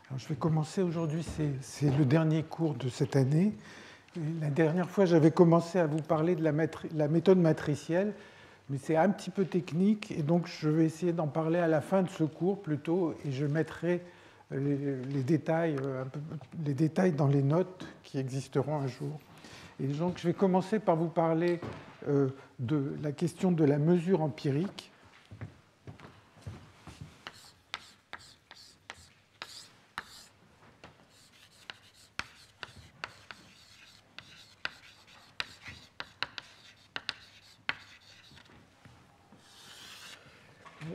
Alors, je vais commencer aujourd'hui, c'est le dernier cours de cette année. Et la dernière fois, j'avais commencé à vous parler de la méthode matricielle, mais c'est un petit peu technique, et donc je vais essayer d'en parler à la fin de ce cours plutôt, et je mettrai les détails, les détails dans les notes qui existeront un jour. Et donc je vais commencer par vous parler de la question de la mesure empirique.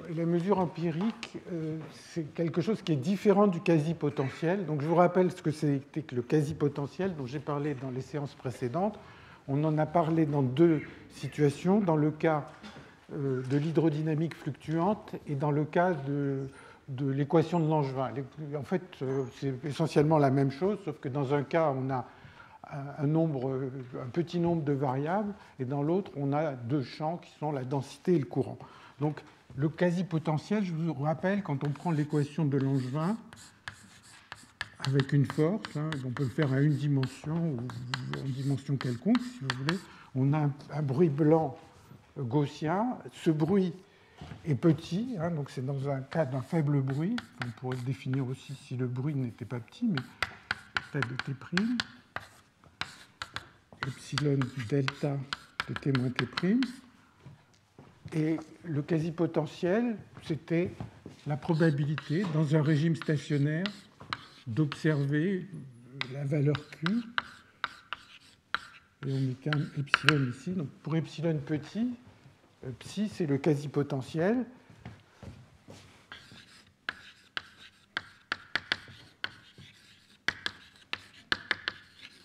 Et la mesure empirique, c'est quelque chose qui est différent du quasi-potentiel. Donc je vous rappelle ce que c'était que le quasi-potentiel dont j'ai parlé dans les séances précédentes. On en a parlé dans deux situations, dans le cas de l'hydrodynamique fluctuante et dans le cas de l'équation de Langevin. En fait, c'est essentiellement la même chose, sauf que dans un cas, on a un petit nombre de variables, et dans l'autre, on a deux champs qui sont la densité et le courant. Donc, le quasi-potentiel, je vous rappelle, quand on prend l'équation de Langevin avec une force, on peut le faire à une dimension ou en dimension quelconque, si vous voulez, on a un bruit blanc gaussien. Ce bruit est petit, donc c'est dans un cas d'un faible bruit. On pourrait le définir aussi si le bruit n'était pas petit, mais θ de T', epsilon delta de T moins T'. Et le quasi-potentiel, c'était la probabilité, dans un régime stationnaire, d'observer la valeur Q. Et on met qu'un epsilon ici. Donc pour epsilon petit, psi, c'est le quasi-potentiel.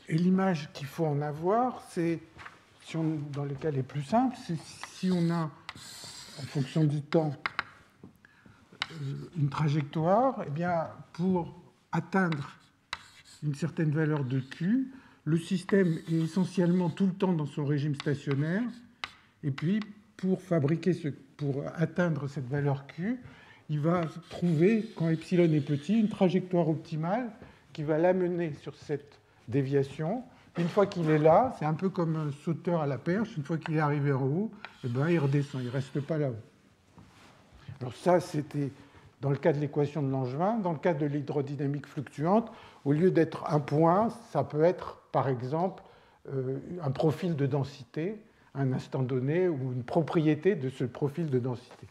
Et l'image qu'il faut en avoir, c'est, dans les cas les plus simples, c'est si on a, en fonction du temps, une trajectoire, eh bien, pour atteindre une certaine valeur de Q, le système est essentiellement tout le temps dans son régime stationnaire, et puis pour atteindre cette valeur Q, il va trouver, quand epsilon est petit, une trajectoire optimale qui va l'amener sur cette déviation. Une fois qu'il est là, c'est un peu comme un sauteur à la perche, une fois qu'il est arrivé en haut, eh bien, il redescend, il ne reste pas là-haut. Alors ça, c'était dans le cas de l'équation de Langevin. Dans le cas de l'hydrodynamique fluctuante, au lieu d'être un point, ça peut être, par exemple, un profil de densité à un instant donné ou une propriété de ce profil de densité.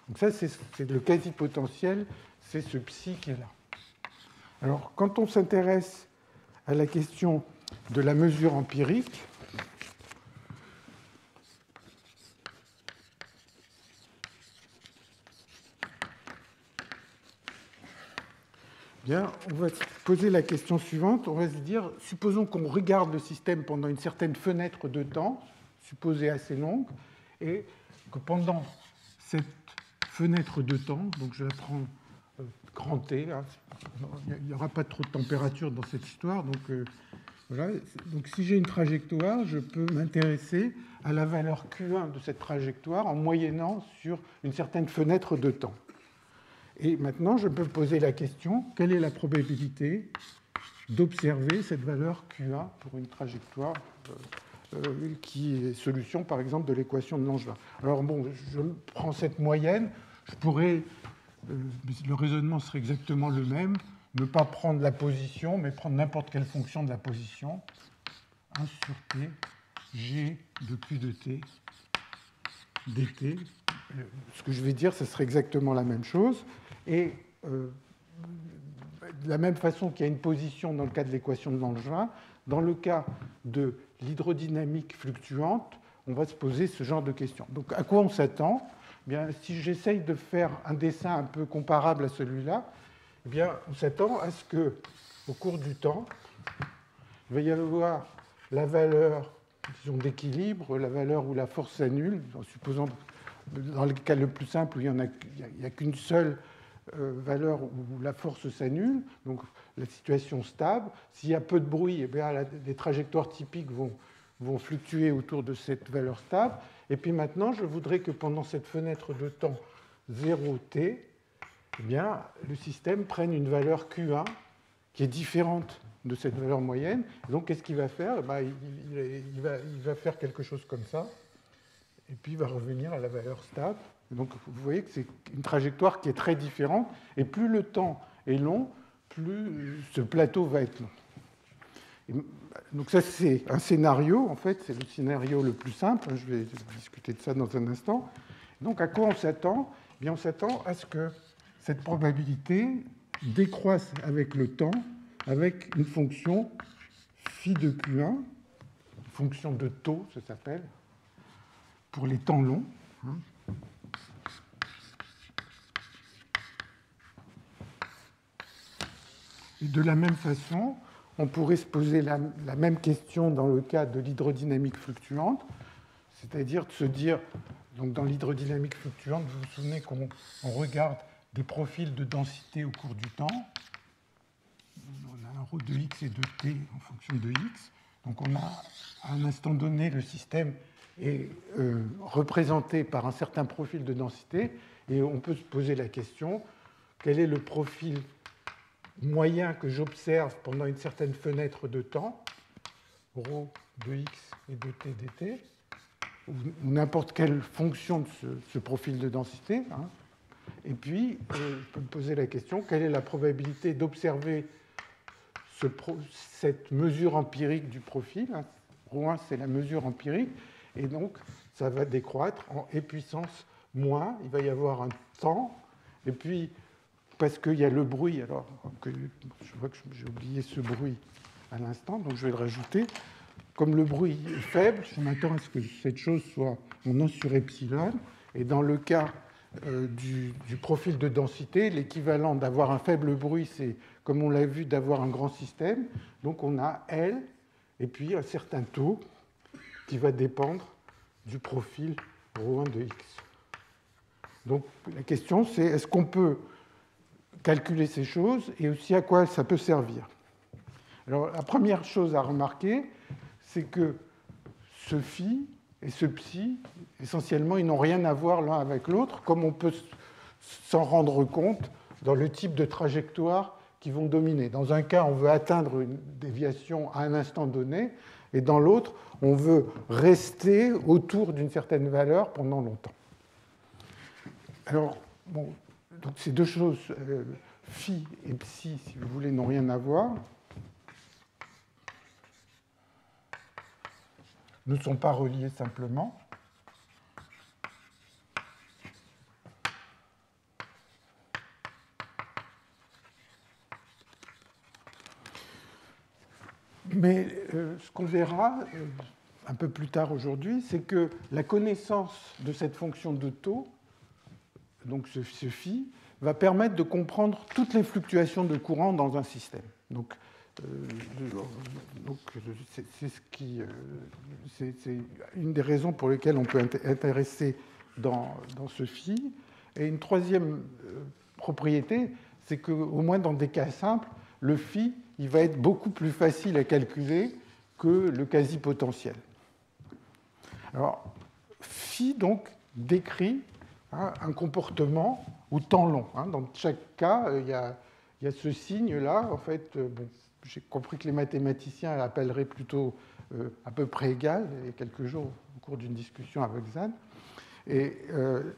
Donc ça, c'est le quasi-potentiel, c'est ce psi qui est là. Alors, quand on s'intéresse à la question de la mesure empirique, bien, on va se poser la question suivante. On va se dire, supposons qu'on regarde le système pendant une certaine fenêtre de temps, supposée assez longue, et que pendant cette fenêtre de temps, donc je la prends grand T, il n'y aura pas trop de température dans cette histoire, donc voilà. Donc si j'ai une trajectoire, je peux m'intéresser à la valeur Q1 de cette trajectoire en moyennant sur une certaine fenêtre de temps. Et maintenant, je peux poser la question, quelle est la probabilité d'observer cette valeur Q1 pour une trajectoire qui est solution, par exemple, de l'équation de Langevin. Alors bon, je prends cette moyenne, je pourrais, le raisonnement serait exactement le même, ne pas prendre la position, mais prendre n'importe quelle fonction de la position, 1 sur T, G de Q de T, dt. Ce que je vais dire, ce serait exactement la même chose. Et de la même façon qu'il y a une position dans le cas de l'équation de Langevin, dans le cas de l'hydrodynamique fluctuante, on va se poser ce genre de questions. Donc à quoi on s'attend ? Eh bien, si j'essaye de faire un dessin un peu comparable à celui-là, eh bien, on s'attend à ce qu'au cours du temps, il va y avoir la valeur, disons, d'équilibre, la valeur où la force s'annule, en supposant, dans le cas le plus simple, où il n'y a qu'une seule valeur où la force s'annule, donc la situation stable. S'il y a peu de bruit, eh bien, les trajectoires typiques vont fluctuer autour de cette valeur stable. Et puis maintenant, je voudrais que pendant cette fenêtre de temps 0t, eh bien, le système prenne une valeur Q1 qui est différente de cette valeur moyenne. Donc, qu'est-ce qu'il va faire? Il va faire quelque chose comme ça, et puis il va revenir à la valeur stable. Donc, vous voyez que c'est une trajectoire qui est très différente, et plus le temps est long, plus ce plateau va être long. Et donc ça, c'est un scénario, en fait, c'est le scénario le plus simple. Je vais discuter de ça dans un instant. Donc, à quoi on s'attend? Eh bien, on s'attend à ce que cette probabilité décroisse avec le temps, avec une fonction phi de Q1, une fonction de taux, ça s'appelle, pour les temps longs. Et de la même façon, on pourrait se poser la même question dans le cas de l'hydrodynamique fluctuante, c'est-à-dire de se dire, donc dans l'hydrodynamique fluctuante, vous vous souvenez qu'on regarde des profils de densité au cours du temps. On a un ρ de x et de t en fonction de x. Donc on a, à un instant donné, le système est représenté par un certain profil de densité, et on peut se poser la question, quel est le profil moyen que j'observe pendant une certaine fenêtre de temps, ρ de x et de t dt, ou n'importe quelle fonction de ce profil de densité. Et puis, je peux me poser la question, quelle est la probabilité d'observer cette mesure empirique du profil? ρ1, c'est la mesure empirique, et donc ça va décroître en e puissance moins, il va y avoir un temps, et puis, parce qu'il y a le bruit, alors je vois que j'ai oublié ce bruit à l'instant, donc je vais le rajouter. Comme le bruit est faible, je m'attends à ce que cette chose soit en 1 sur epsilon, et dans le cas du profil de densité, l'équivalent d'avoir un faible bruit, c'est, comme on l'a vu, d'avoir un grand système. Donc on a L, et puis un certain taux qui va dépendre du profil ρ1 de x. Donc la question, c'est est-ce qu'on peut calculer ces choses et aussi à quoi ça peut servir? Alors la première chose à remarquer, c'est que ce phi et ce psi, essentiellement, ils n'ont rien à voir l'un avec l'autre, comme on peut s'en rendre compte dans le type de trajectoire qui vont dominer. Dans un cas, on veut atteindre une déviation à un instant donné, et dans l'autre, on veut rester autour d'une certaine valeur pendant longtemps. Alors, bon, donc ces deux choses, phi et psi, si vous voulez, n'ont rien à voir. Ne sont pas reliés simplement. Mais ce qu'on verra un peu plus tard aujourd'hui, c'est que la connaissance de cette fonction de taux, donc ce phi, va permettre de comprendre toutes les fluctuations de courant dans un système. Donc c'est une des raisons pour lesquelles on peut intéresser dans ce phi. Et une troisième propriété, c'est qu'au moins dans des cas simples, le phi il va être beaucoup plus facile à calculer que le quasi-potentiel. Alors, phi donc décrit un comportement au temps long. Dans chaque cas, il y a ce signe-là. En fait, bon, j'ai compris que les mathématiciens l'appelleraient plutôt à peu près égal, il y a quelques jours au cours d'une discussion avec Zan. Et ce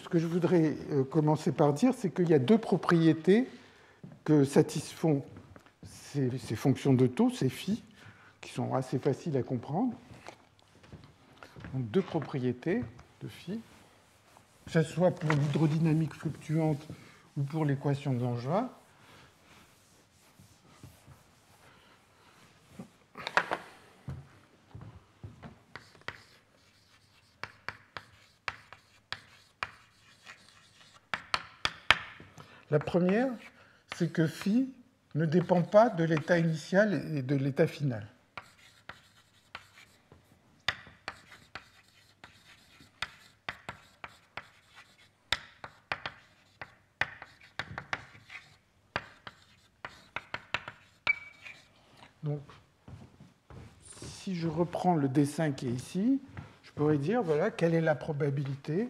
que je voudrais commencer par dire, c'est qu'il y a deux propriétés que satisfont ces fonctions de taux, ces phi, qui sont assez faciles à comprendre. Donc deux propriétés de phi, que ce soit pour l'hydrodynamique fluctuante ou pour l'équation de Langevin. La première, c'est que phi ne dépend pas de l'état initial et de l'état final. Donc, si je reprends le dessin qui est ici, je pourrais dire, voilà, quelle est la probabilité,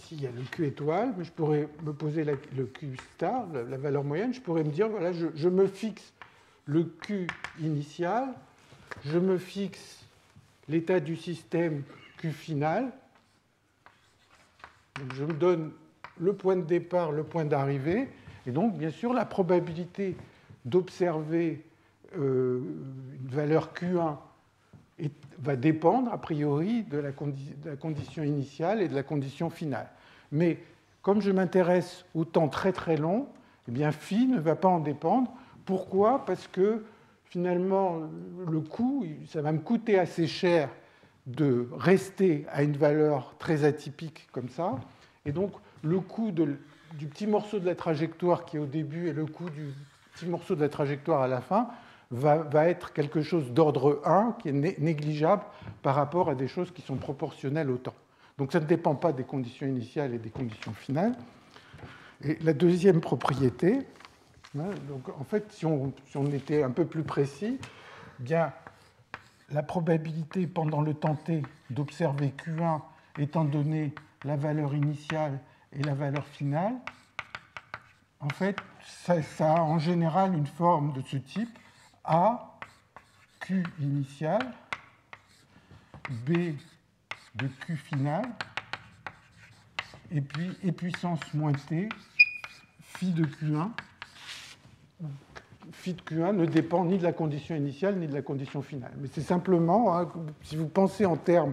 ici il y a le Q étoile, mais je pourrais me poser le Q star, la valeur moyenne, je pourrais me dire, voilà, je me fixe le Q initial, je me fixe l'état du système Q final, donc je me donne le point de départ, le point d'arrivée, et donc bien sûr la probabilité d'observer une valeur Q1 va dépendre a priori de la condition initiale et de la condition finale. Mais comme je m'intéresse au temps très très long, eh bien phi ne va pas en dépendre. Pourquoi? Parce que finalement, le coût, ça va me coûter assez cher de rester à une valeur très atypique comme ça. Et donc, le coût du petit morceau de la trajectoire qui est au début et le coût du petit morceau de la trajectoire à la fin va être quelque chose d'ordre 1 qui est négligeable par rapport à des choses qui sont proportionnelles au temps. Donc ça ne dépend pas des conditions initiales et des conditions finales. Et la deuxième propriété, donc en fait, si on était un peu plus précis, bien, la probabilité pendant le temps t d'observer Q1 étant donné la valeur initiale et la valeur finale, en fait, ça a en général une forme de ce type. A, Q initial, B de Q final, et puis e puissance moins t, phi de Q1. Phi de Q1 ne dépend ni de la condition initiale ni de la condition finale. Mais c'est simplement, hein, si vous pensez en termes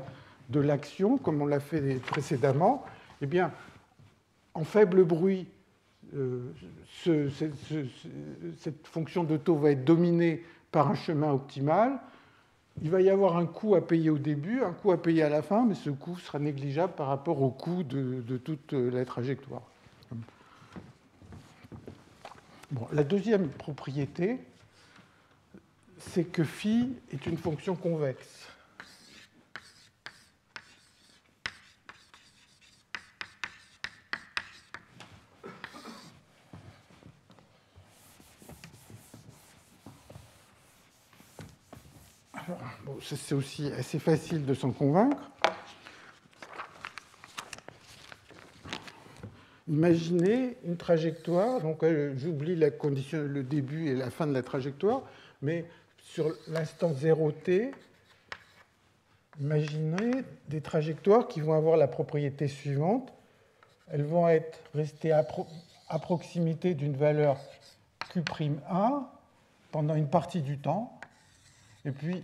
de l'action, comme on l'a fait précédemment, eh bien, en faible bruit, cette fonction de taux va être dominée par un chemin optimal. Il va y avoir un coût à payer au début, un coût à payer à la fin, mais ce coût sera négligeable par rapport au coût de toute la trajectoire. Bon, la deuxième propriété, c'est que phi est une fonction convexe. Bon, c'est aussi assez facile de s'en convaincre. Imaginez une trajectoire, donc j'oublie la condition, le début et la fin de la trajectoire, mais sur l'instant 0t, imaginez des trajectoires qui vont avoir la propriété suivante. Elles vont rester à proximité d'une valeur Q'1 pendant une partie du temps, et puis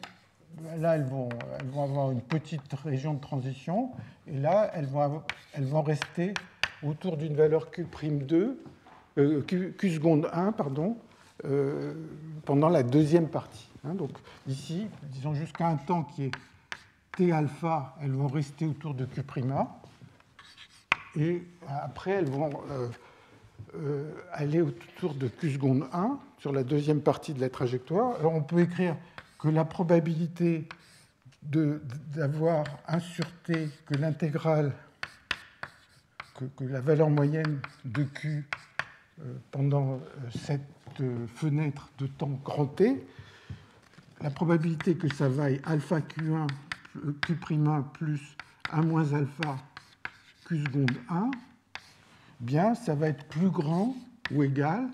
là, elles vont avoir une petite région de transition, et là, elles vont rester autour d'une valeur Q'2, Q seconde 1, pardon, pendant la deuxième partie. Donc ici, disons jusqu'à un temps qui est T alpha, elles vont rester autour de Q'1, et après, elles vont aller autour de Q seconde 1 sur la deuxième partie de la trajectoire. Alors on peut écrire que la probabilité d'avoir 1 sur t, que l'intégrale, que la valeur moyenne de Q pendant cette fenêtre de temps grand T, la probabilité que ça vaille alpha Q1, Q'1 plus 1 moins alpha Q seconde 1, bien, ça va être plus grand ou égal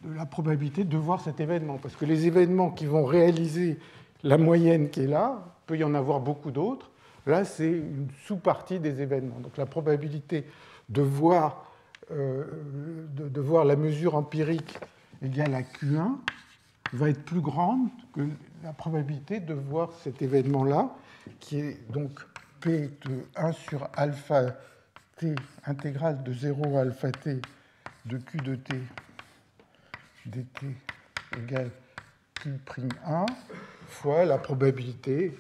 de la probabilité de voir cet événement. Parce que les événements qui vont réaliser la moyenne qui est là, il peut y en avoir beaucoup d'autres. Là, c'est une sous-partie des événements. Donc la probabilité de voir la mesure empirique égale à Q1 va être plus grande que la probabilité de voir cet événement-là, qui est donc P de 1 sur alpha t intégrale de 0 à alpha t de Q de t dt égale Q'1 fois la probabilité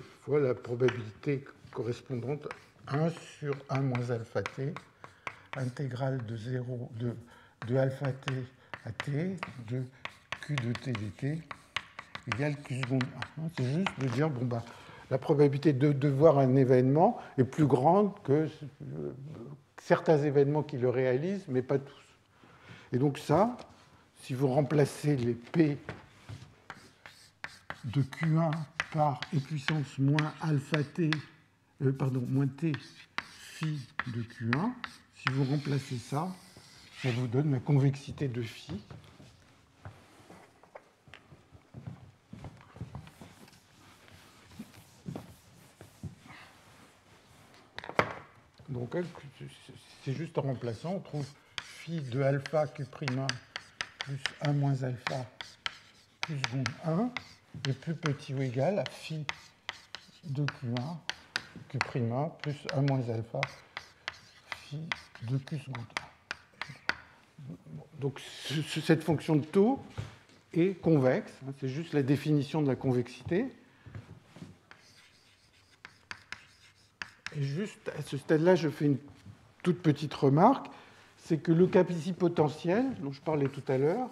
correspondante à 1 sur 1 moins alpha t intégrale de 0 de alpha t à t de Q de t dt égale Q seconde 1. C'est juste de dire, bon, bah, la probabilité de voir un événement est plus grande que certains événements qui le réalisent, mais pas tous. Et donc ça, si vous remplacez les P de Q1 par e puissance moins alpha t, moins t phi de Q1, si vous remplacez ça, ça vous donne la convexité de phi. Donc, c'est juste en remplaçant, on trouve phi de alpha Q' plus 1 moins alpha plus seconde 1 est plus petit ou égal à phi de Q1 Q' plus 1 moins alpha phi de Q seconde 1. Donc, cette fonction de taux est convexe, c'est juste la définition de la convexité. Et juste à ce stade-là, je fais une toute petite remarque, c'est que le quasi-potentiel, dont je parlais tout à l'heure,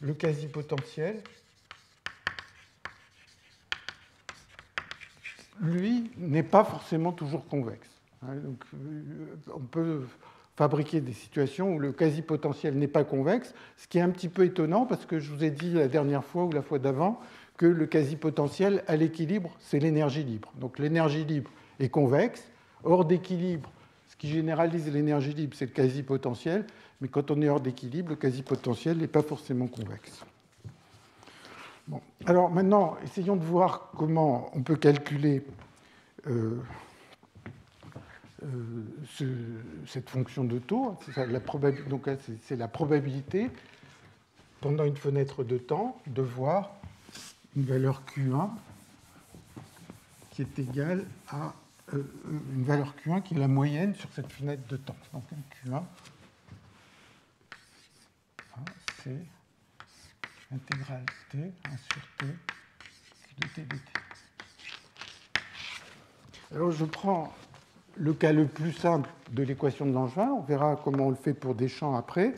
le quasi-potentiel, lui, n'est pas forcément toujours convexe. Donc, on peut fabriquer des situations où le quasi-potentiel n'est pas convexe, ce qui est un petit peu étonnant parce que je vous ai dit la dernière fois ou la fois d'avant que le quasi-potentiel à l'équilibre, c'est l'énergie libre. Donc l'énergie libre est convexe. Hors d'équilibre, ce qui généralise l'énergie libre, c'est le quasi-potentiel, mais quand on est hors d'équilibre, le quasi-potentiel n'est pas forcément convexe. Bon. Alors maintenant, essayons de voir comment on peut calculer cette fonction de taux. Donc c'est la probabilité, pendant une fenêtre de temps, de voir une valeur Q1 qui est égale à une valeur Q1 qui est la moyenne sur cette fenêtre de temps. Donc Q1, c'est intégrale T, 1 sur T, Q de T dt. Alors je prends le cas le plus simple de l'équation de Langevin. On verra comment on le fait pour des champs après.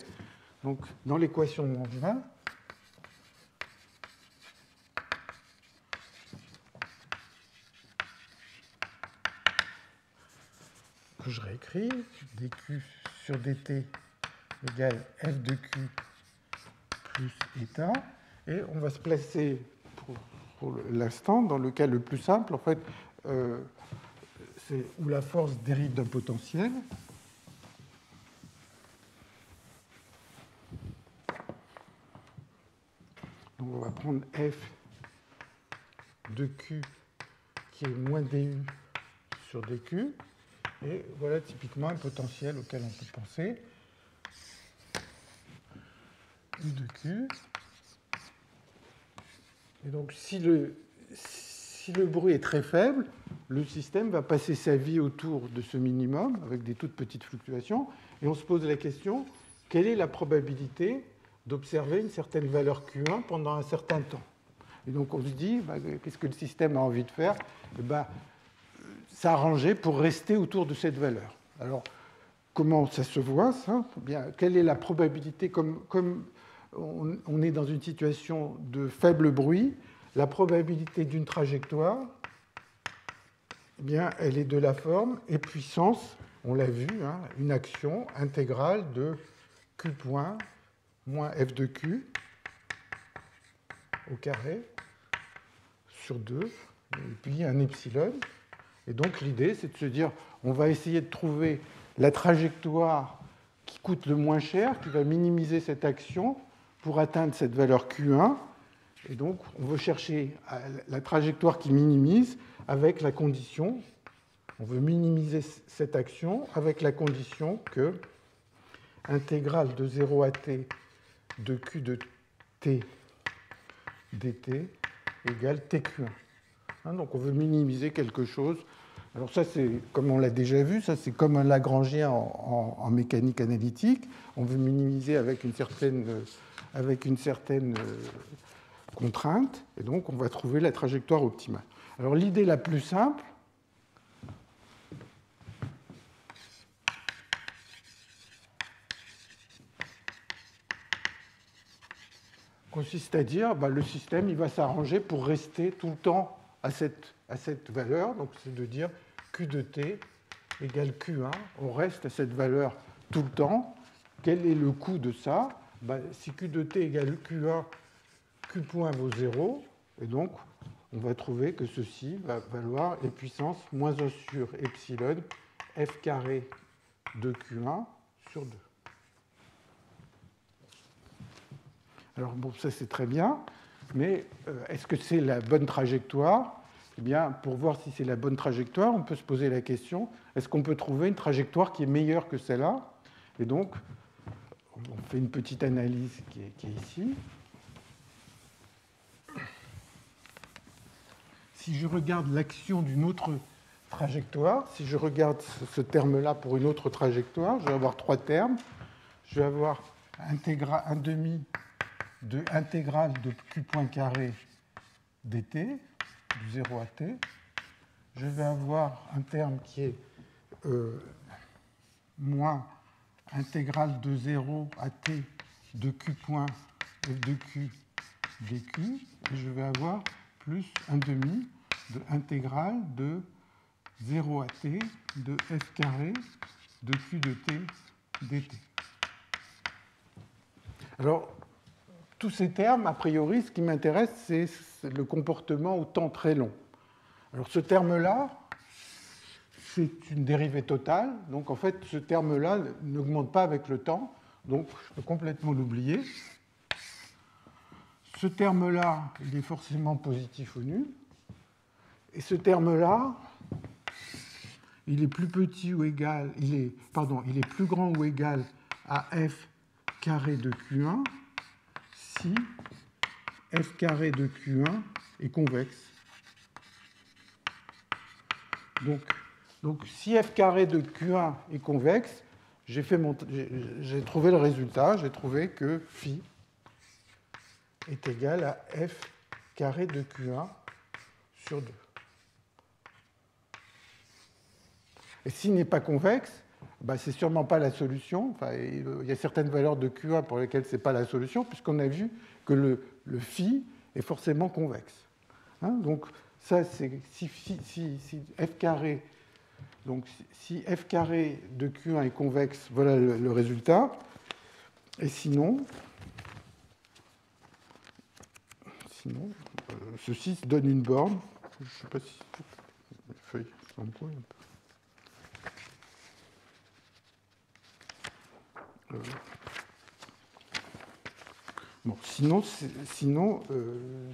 Donc dans l'équation de Langevin, que je réécris, dq sur dt égale f de q plus état. Et on va se placer pour l'instant dans le cas le plus simple, en fait, c'est où la force dérive d'un potentiel. Donc on va prendre f de q qui est moins du sur dq. Et voilà typiquement un potentiel auquel on peut penser. U de Q. Et donc, si le bruit est très faible, le système va passer sa vie autour de ce minimum, avec des toutes petites fluctuations, et on se pose la question, quelle est la probabilité d'observer une certaine valeur Q1 pendant un certain temps? Et donc, on se dit, qu'est-ce que le système a envie de faire? S'arranger pour rester autour de cette valeur. Alors, comment ça se voit, ça? Bien, quelle est la probabilité, comme on est dans une situation de faible bruit, la probabilité d'une trajectoire, eh bien, elle est de la forme et puissance, on l'a vu, une action intégrale de Q point moins f de Q au carré sur 2, et puis un epsilon. Et donc l'idée, c'est de se dire, on va essayer de trouver la trajectoire qui coûte le moins cher, qui va minimiser cette action pour atteindre cette valeur Q1. Et donc, on veut chercher la trajectoire qui minimise avec la condition, on veut minimiser cette action avec la condition que intégrale de 0 à t de Q de t dt égale tq1. Donc on veut minimiser quelque chose. Alors ça, c'est, comme on l'a déjà vu, ça c'est comme un Lagrangien en mécanique analytique. On veut minimiser avec une certaine contrainte, et donc on va trouver la trajectoire optimale. Alors l'idée la plus simple, consiste à dire le système il va s'arranger pour rester tout le temps à cette valeur. Donc c'est de dire Q de t égale Q1. On reste à cette valeur tout le temps. Quel est le coût de ça? Si Q de t égale Q1, Q point vaut 0. Et donc on va trouver que ceci va valoir e puissance moins 1 sur epsilon f carré de Q1 sur 2. Alors bon, ça c'est très bien, mais est-ce que c'est la bonne trajectoire? Eh bien, pour voir si c'est la bonne trajectoire, on peut se poser la question, est-ce qu'on peut trouver une trajectoire qui est meilleure que celle-là? Et donc, on fait une petite analyse qui est ici. Si je regarde l'action d'une autre trajectoire, si je regarde ce terme-là pour une autre trajectoire, je vais avoir trois termes. Je vais avoir un demi de intégrale de q point carré dt, du 0 à t. Je vais avoir un terme qui est moins intégrale de 0 à t de q point f de q dq. Et je vais avoir plus un demi de intégrale de 0 à t de f carré de q de t dt. Alors, tous ces termes, a priori, ce qui m'intéresse, c'est le comportement au temps très long. Alors, ce terme-là, c'est une dérivée totale. Donc, en fait, ce terme-là n'augmente pas avec le temps. Donc, je peux complètement l'oublier. Ce terme-là, il est forcément positif ou nul. Et ce terme-là, il est plus petit ou égal, il est plus grand ou égal à f carré de Q1 si f carré de Q1 est convexe. Donc si f carré de Q1 est convexe, j'ai trouvé le résultat, j'ai trouvé que phi est égal à f carré de Q1 sur 2. Et s'il n'est pas convexe, ce n'est sûrement pas la solution. Enfin, il y a certaines valeurs de Q1 pour lesquelles ce n'est pas la solution, puisqu'on a vu que le phi est forcément convexe. Donc, ça, c'est si f carré, donc si f carré de Q1 est convexe, voilà le résultat. Et sinon ceci donne une borne. Je ne sais pas si les feuilles s'embrouillent un peu. Bon, sinon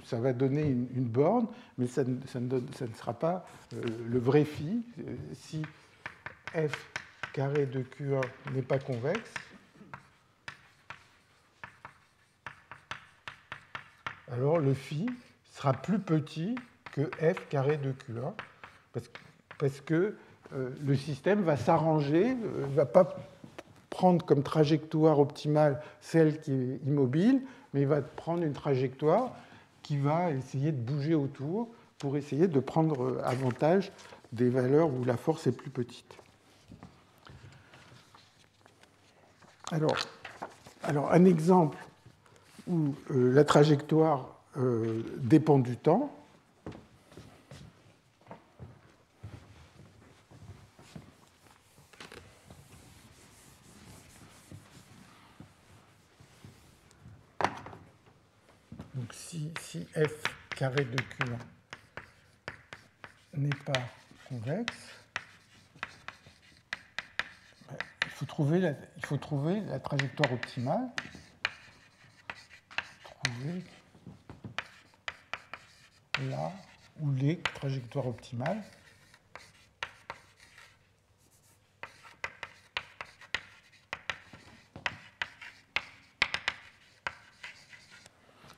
ça va donner une borne, mais ça ne sera pas le vrai phi. Si f carré de Q1 n'est pas convexe, alors le phi sera plus petit que f carré de Q1, parce que le système va s'arranger, ne va pas prendre comme trajectoire optimale celle qui est immobile, mais il va prendre une trajectoire qui va essayer de bouger autour pour essayer de prendre avantage des valeurs où la force est plus petite. Alors un exemple où la trajectoire dépend du temps. Donc si f carré de Q1 n'est pas convexe, il faut trouver la trajectoire optimale. Trouver là où les trajectoires optimales.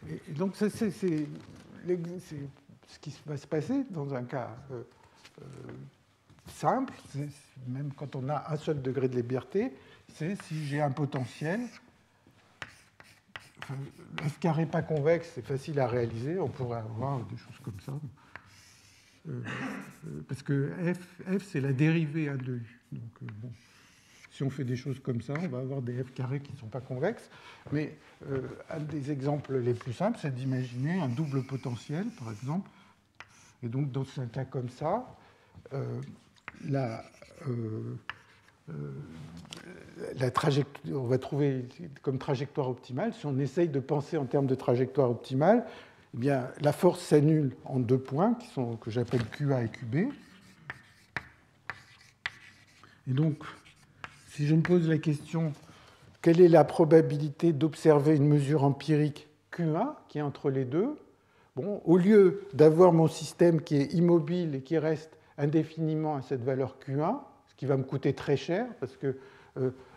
Et donc, c'est ce qui va se passer dans un cas simple, même quand on a un seul degré de liberté, c'est si j'ai un potentiel. F carré pas convexe, c'est facile à réaliser, on pourrait avoir des choses comme ça. Parce que f c'est la dérivée A de U. Donc, bon, si on fait des choses comme ça, on va avoir des f carrés qui ne sont pas convexes. Mais un des exemples les plus simples, c'est d'imaginer un double potentiel, par exemple. Et donc, dans un cas comme ça, la trajectoire, on va trouver comme trajectoire optimale, si on essaye de penser en termes de trajectoire optimale, eh bien, la force s'annule en 2 points que j'appelle QA et QB. Et donc, si je me pose la question, quelle est la probabilité d'observer une mesure empirique QA qui est entre les deux? Bon, au lieu d'avoir mon système qui est immobile et qui reste indéfiniment à cette valeur QA, ce qui va me coûter très cher, parce que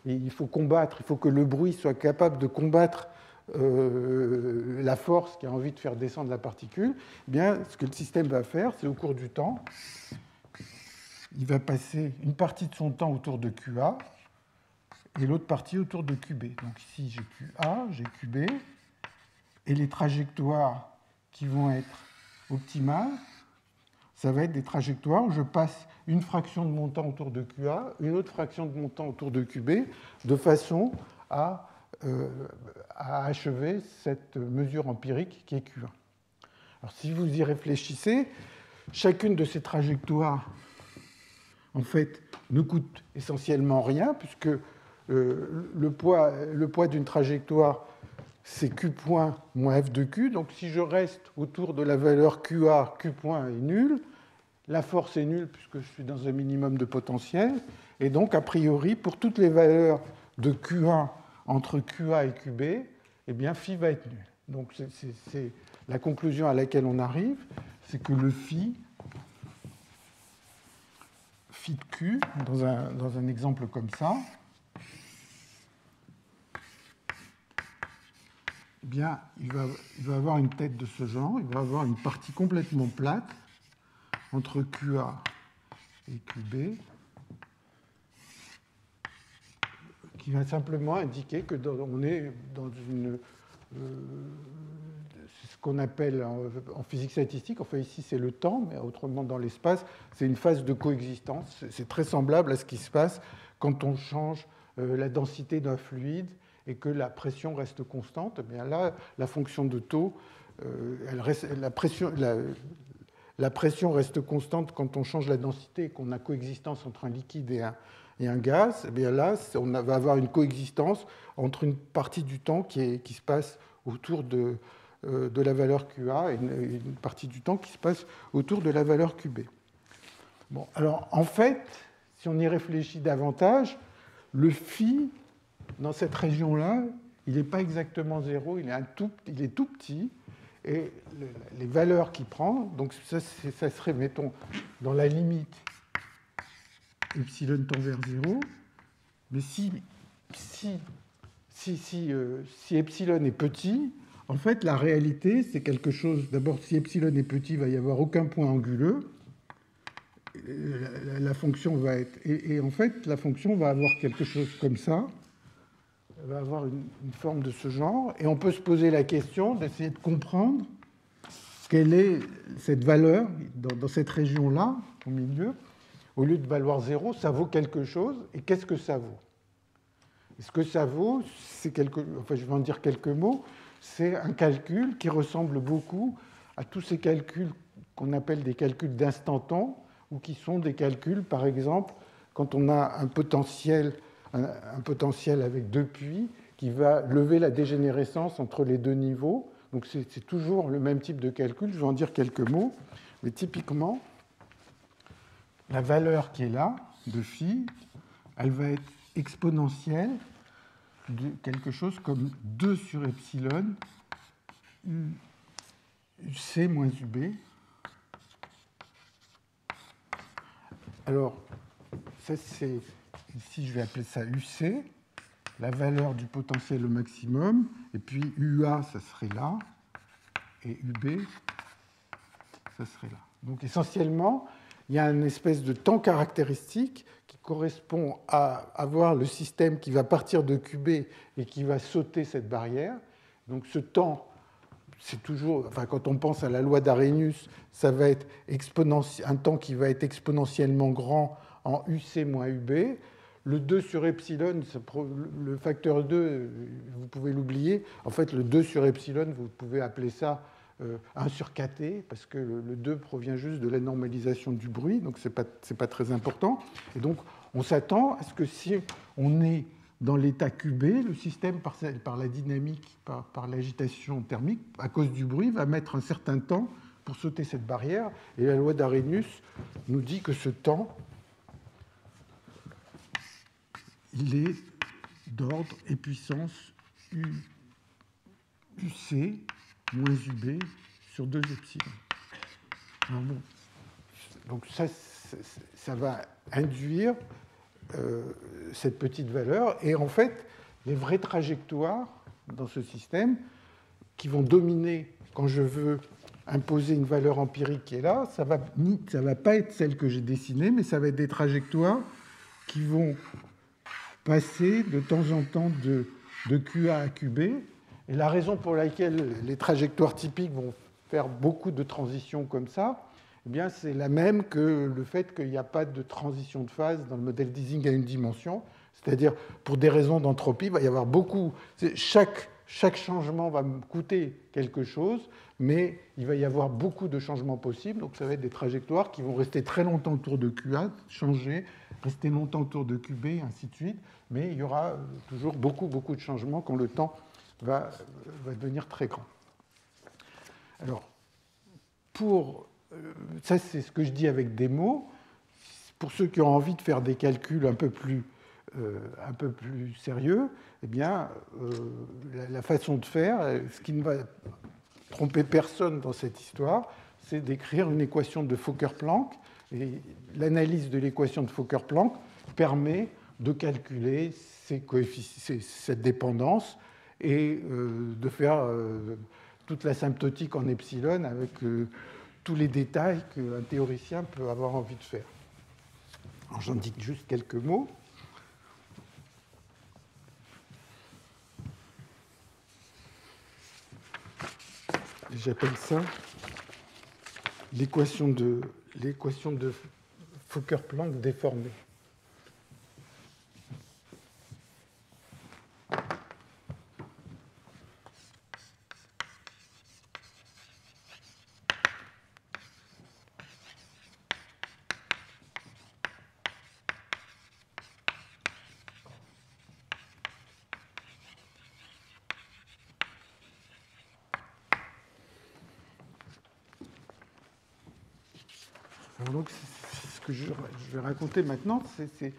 il faut combattre, il faut que le bruit soit capable de combattre la force qui a envie de faire descendre la particule, eh bien, ce que le système va faire, c'est au cours du temps, il va passer une partie de son temps autour de QA et l'autre partie autour de QB. Donc ici, j'ai QA, j'ai QB, et les trajectoires qui vont être optimales, ça va être des trajectoires où je passe une fraction de mon temps autour de QA, une autre fraction de mon temps autour de QB, de façon à achever cette mesure empirique qui est Q1. Alors, si vous y réfléchissez, chacune de ces trajectoires, en fait, ne coûte essentiellement rien, puisque le poids d'une trajectoire, c'est Q point moins F de Q. Donc, si je reste autour de la valeur QA, Q point est nul. La force est nulle puisque je suis dans un minimum de potentiel. Et donc, a priori, pour toutes les valeurs de Q1 entre QA et QB, eh bien, phi va être nul. Donc, c'est la conclusion à laquelle on arrive, c'est que le phi de Q, dans un exemple comme ça, eh bien, il va avoir une tête de ce genre, il va avoir une partie complètement plate entre QA et QB, qui va simplement indiquer que on est dans une... c'est ce qu'on appelle en physique statistique, enfin ici c'est le temps, mais autrement dans l'espace, c'est une phase de coexistence. C'est très semblable à ce qui se passe quand on change la densité d'un fluide et que la pression reste constante. Eh bien là, la fonction de taux, la pression reste constante quand on change la densité et qu'on a coexistence entre un liquide et un gaz. Et bien là, on va avoir une coexistence entre une partie du temps qui se passe autour de la valeur QA et une partie du temps qui se passe autour de la valeur QB. Bon, alors en fait, si on y réfléchit davantage, le phi, dans cette région-là, il n'est pas exactement zéro, il est tout petit. Et les valeurs qu'il prend, donc ça serait, mettons, dans la limite epsilon tend vers 0, mais si epsilon est petit, en fait, la réalité, c'est quelque chose... D'abord, si epsilon est petit, il ne va y avoir aucun point anguleux. La fonction va être... Et en fait, la fonction va avoir quelque chose comme ça. Elle va avoir une forme de ce genre. Et on peut se poser la question d'essayer de comprendre quelle est cette valeur dans cette région-là, au milieu. Au lieu de valoir 0, ça vaut quelque chose. Et qu'est-ce que ça vaut? Et ce que ça vaut, enfin, je vais en dire quelques mots, c'est un calcul qui ressemble beaucoup à tous ces calculs qu'on appelle des calculs d'instant-temps, ou qui sont des calculs, par exemple, quand on a un potentiel avec deux puits qui va lever la dégénérescence entre les deux niveaux. Donc c'est toujours le même type de calcul, je vais en dire quelques mots, mais typiquement, la valeur qui est là, de phi, elle va être exponentielle de quelque chose comme 2 sur epsilon UC moins UB. Alors, ça c'est, ici je vais appeler ça UC, la valeur du potentiel au maximum, et puis UA, ça serait là, et UB, ça serait là. Donc essentiellement, il y a une espèce de temps caractéristique qui correspond à avoir le système qui va partir de QB et qui va sauter cette barrière. Donc ce temps, c'est toujours, enfin, quand on pense à la loi d'Arrhenius, ça va être un temps qui va être exponentiellement grand en UC moins UB. Le 2 sur epsilon, le facteur 2, vous pouvez l'oublier. En fait, le 2 sur epsilon, vous pouvez appeler ça 1 sur kT, parce que le 2 provient juste de la normalisation du bruit, donc ce n'est pas très important. Et donc, on s'attend à ce que si on est dans l'état QB, le système, par la dynamique, par l'agitation thermique, à cause du bruit, va mettre un certain temps pour sauter cette barrière. Et la loi d'Arrhenius nous dit que ce temps, il est d'ordre et puissance UC moins UB sur 2 epsilon. Alors bon, donc ça va induire cette petite valeur. Et en fait, les vraies trajectoires dans ce système qui vont dominer quand je veux imposer une valeur empirique qui est là, ça va pas être celle que j'ai dessinée, mais ça va être des trajectoires qui vont passer de temps en temps de QA à QB. Et la raison pour laquelle les trajectoires typiques vont faire beaucoup de transitions comme ça, eh bien, c'est la même que le fait qu'il n'y a pas de transition de phase dans le modèle d'Ising à une dimension. C'est-à-dire, pour des raisons d'entropie, il va y avoir beaucoup... Chaque changement va me coûter quelque chose, mais il va y avoir beaucoup de changements possibles. Donc, ça va être des trajectoires qui vont rester très longtemps autour de QA, changer, rester longtemps autour de QB, et ainsi de suite. Mais il y aura toujours beaucoup de changements quand le temps va devenir très grand. Alors, ça, c'est ce que je dis avec des mots. Pour ceux qui ont envie de faire des calculs un peu plus sérieux, eh bien, la façon de faire, ce qui ne va tromper personne dans cette histoire, c'est d'écrire une équation de Fokker-Planck. Et l'analyse de l'équation de Fokker-Planck permet de calculer cette dépendance et de faire toute l'asymptotique en epsilon avec tous les détails qu'un théoricien peut avoir envie de faire. Alors, j'en dis juste quelques mots. J'appelle ça l'équation de Fokker-Planck déformée. Donc, ce que je vais raconter maintenant, c'est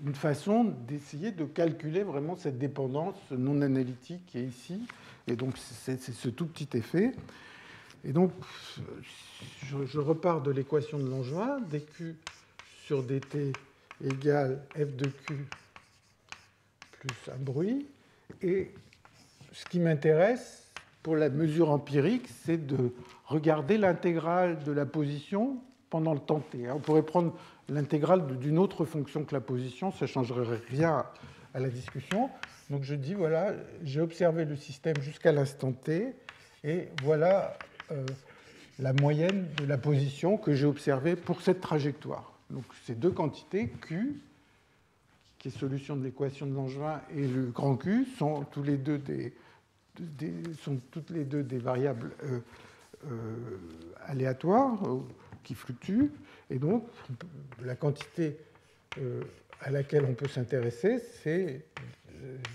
une façon d'essayer de calculer vraiment cette dépendance non analytique qui est ici. Et donc, c'est ce tout petit effet. Et donc, je repars de l'équation de Langevin, dq sur dt égale f de q plus un bruit. Et ce qui m'intéresse pour la mesure empirique, c'est de regarder l'intégrale de la position pendant le temps t. On pourrait prendre l'intégrale d'une autre fonction que la position, ça ne changerait rien à la discussion. Donc je dis, voilà, j'ai observé le système jusqu'à l'instant t, et voilà la moyenne de la position que j'ai observée pour cette trajectoire. Donc ces deux quantités, Q, qui est solution de l'équation de Langevin, et le grand Q, sont toutes les deux des variables aléatoires, qui fluctuent, et donc la quantité à laquelle on peut s'intéresser, c'est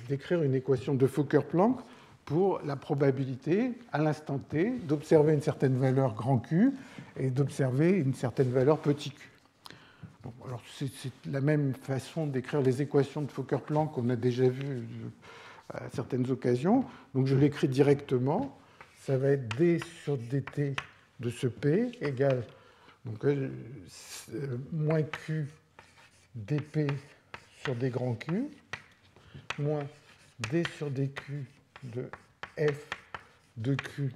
d'écrire une équation de Fokker-Planck pour la probabilité, à l'instant t, d'observer une certaine valeur grand Q et d'observer une certaine valeur petit q. Bon, alors c'est la même façon d'écrire les équations de Fokker-Planck qu'on a déjà vues à certaines occasions. Donc je l'écris directement. Ça va être d sur dt de ce p égale donc, moins q dp sur d grand Q, moins d sur dq de f de q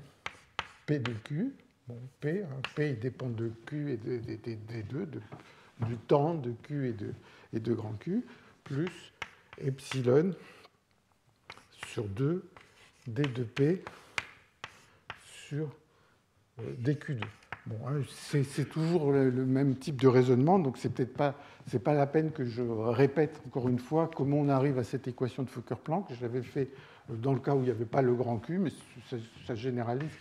p de q. Bon, p, p il dépend de q et des deux, du temps de q et de grand Q, plus epsilon sur 2 d de p sur dq2. Bon, c'est toujours le même type de raisonnement, donc c'est peut-être pas la peine que je répète encore une fois comment on arrive à cette équation de Fokker-Planck. Je l'avais fait dans le cas où il n'y avait pas le grand Q, mais ça généralise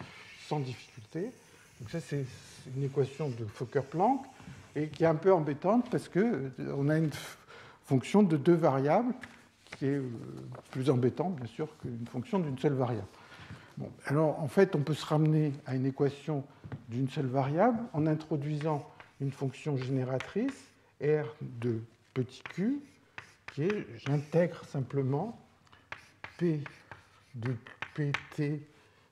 sans difficulté. Donc ça, c'est une équation de Fokker-Planck et qui est un peu embêtante parce qu'on a une fonction de deux variables qui est plus embêtant, bien sûr, qu'une fonction d'une seule variable. Bon, alors, en fait, on peut se ramener à une équation d'une seule variable en introduisant une fonction génératrice, R de petit q, qui est, j'intègre simplement P de pt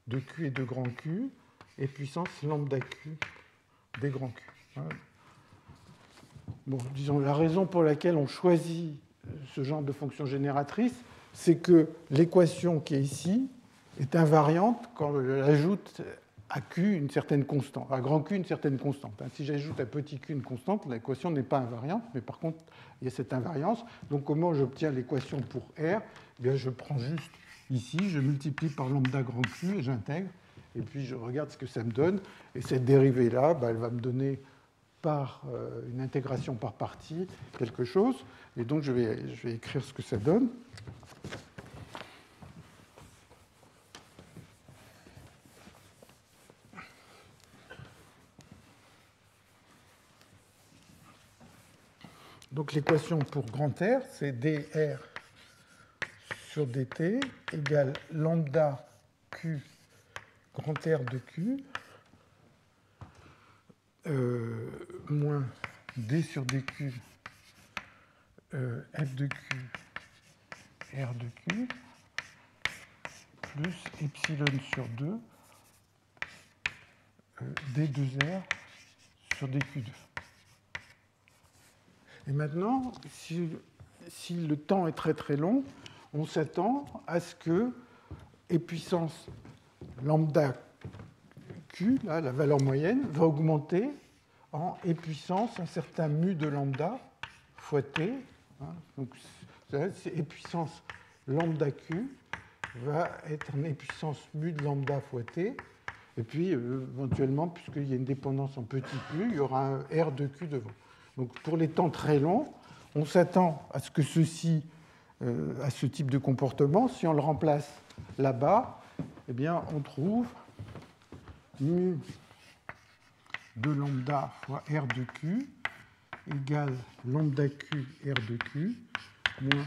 de q et de grand Q, et puissance lambda q des grands Q. Bon, disons, la raison pour laquelle on choisit ce genre de fonction génératrice, c'est que l'équation qui est ici est invariante quand je ajoute à Q une certaine constante, à grand Q une certaine constante. Si j'ajoute à petit q une constante, l'équation n'est pas invariante, mais par contre, il y a cette invariance. Donc, comment j'obtiens l'équation pour R? Eh bien, je prends juste ici, je multiplie par lambda grand Q et j'intègre, et puis je regarde ce que ça me donne. Et cette dérivée-là, elle va me donner par une intégration par partie quelque chose. Et donc, je vais écrire ce que ça donne. Donc l'équation pour grand R, c'est dr sur dt égale lambda q grand R de q moins d sur dq f de q r de q plus epsilon sur 2 d2r sur dq2. Et maintenant, si le temps est très très long, on s'attend à ce que e puissance lambda q, là, la valeur moyenne, va augmenter en e puissance un certain mu de lambda fois t. Donc, e puissance lambda q va être un e puissance mu de lambda fois t. Et puis, éventuellement, puisqu'il y a une dépendance en petit q, il y aura un r de q devant. Donc, pour les temps très longs, on s'attend à ce que ceci, à ce type de comportement, si on le remplace là-bas, eh bien, on trouve mu de lambda fois r de q égale lambda q r de q moins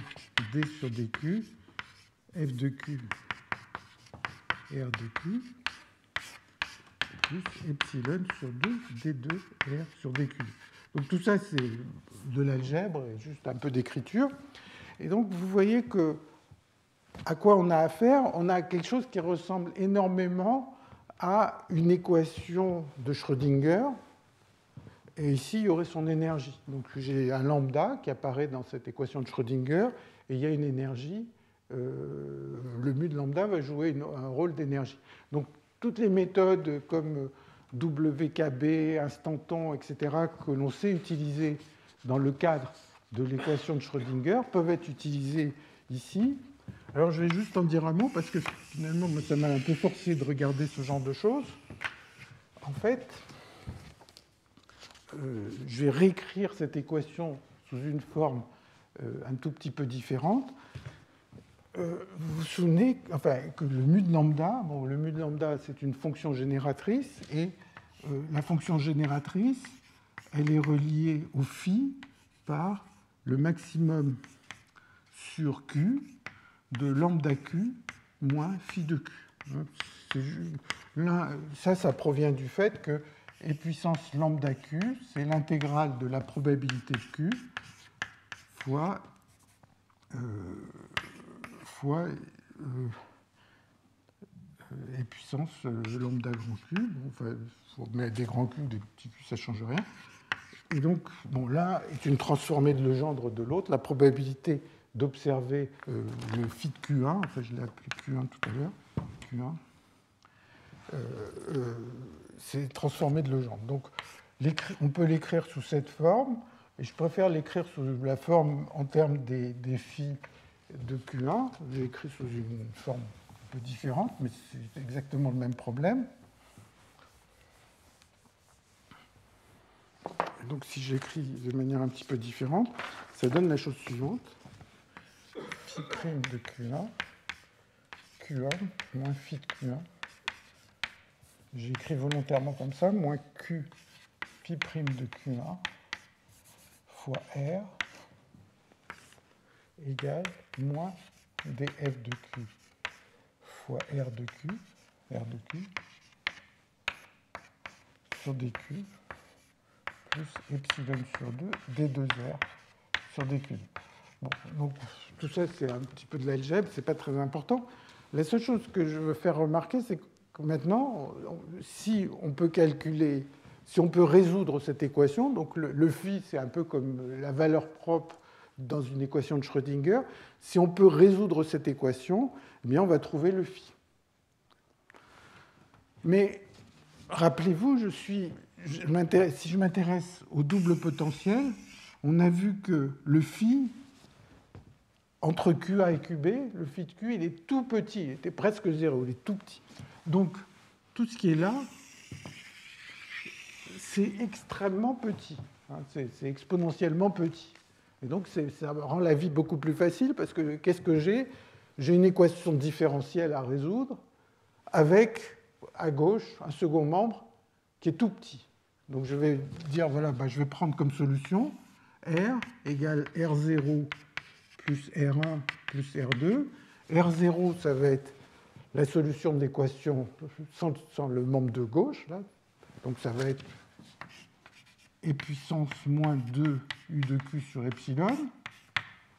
d sur dq f de q r de q plus epsilon sur 2 d2 r sur dq. Donc tout ça, c'est de l'algèbre et juste un peu d'écriture. Et donc vous voyez que à quoi on a affaire? On a quelque chose qui ressemble énormément à une équation de Schrödinger. Et ici, il y aurait son énergie. Donc j'ai un lambda qui apparaît dans cette équation de Schrödinger, et il y a une énergie. Le mu de lambda va jouer un rôle d'énergie. Donc toutes les méthodes comme WKB, instanton, etc., que l'on sait utiliser dans le cadre de l'équation de Schrödinger peuvent être utilisées ici. Alors je vais juste en dire un mot parce que finalement ça m'a un peu forcé de regarder ce genre de choses. En fait, je vais réécrire cette équation sous une forme un tout petit peu différente. Vous vous souvenez que le mu de lambda, le mu de lambda, c'est une fonction génératrice, et la fonction génératrice, elle est reliée au phi par le maximum sur q de lambda q moins phi de q. Là, ça provient du fait que e puissance lambda q, c'est l'intégrale de la probabilité de q fois et puissance lambda grand Q. Il faut mettre des grands Q, des petits Q, ça ne change rien. Et donc, là est une transformée de Legendre de l'autre. La probabilité d'observer le phi de Q1, je l'ai appelé Q1 tout à l'heure, Q1, c'est transformé de Legendre. Donc, on peut l'écrire sous cette forme, et je préfère l'écrire sous la forme en termes des phi de Q1. J'ai écrit sous une forme un peu différente, mais c'est exactement le même problème. Et donc, si j'écris de manière un petit peu différente, ça donne la chose suivante. Phi prime de Q1, Q1 moins phi de Q1. J'ai écrit volontairement comme ça, moins Q phi prime de Q1 fois R égale moins df de q fois r de q sur dq plus epsilon sur 2 d2r sur dq. Bon, donc tout ça, c'est un petit peu de l'algèbre, c'est pas très important. La seule chose que je veux faire remarquer, c'est que maintenant, si on peut calculer, si on peut résoudre cette équation, donc le phi, c'est un peu comme la valeur propre dans une équation de Schrödinger, si on peut résoudre cette équation, eh bien on va trouver le phi. Mais rappelez-vous, si je m'intéresse au double potentiel, on a vu que le phi, entre QA et QB, le phi de Q, il est tout petit, il était presque zéro, il est tout petit. Donc, tout ce qui est là, c'est extrêmement petit, hein, c'est exponentiellement petit. Et donc, ça rend la vie beaucoup plus facile, parce que qu'est-ce que j'ai? J'ai une équation différentielle à résoudre, avec, à gauche, un second membre qui est tout petit. Donc, je vais dire, voilà, je vais prendre comme solution R égale R0 plus R1 plus R2. R0, ça va être la solution de l'équation sans le membre de gauche. Là. Donc ça va être E puissance moins 2 U de Q sur epsilon.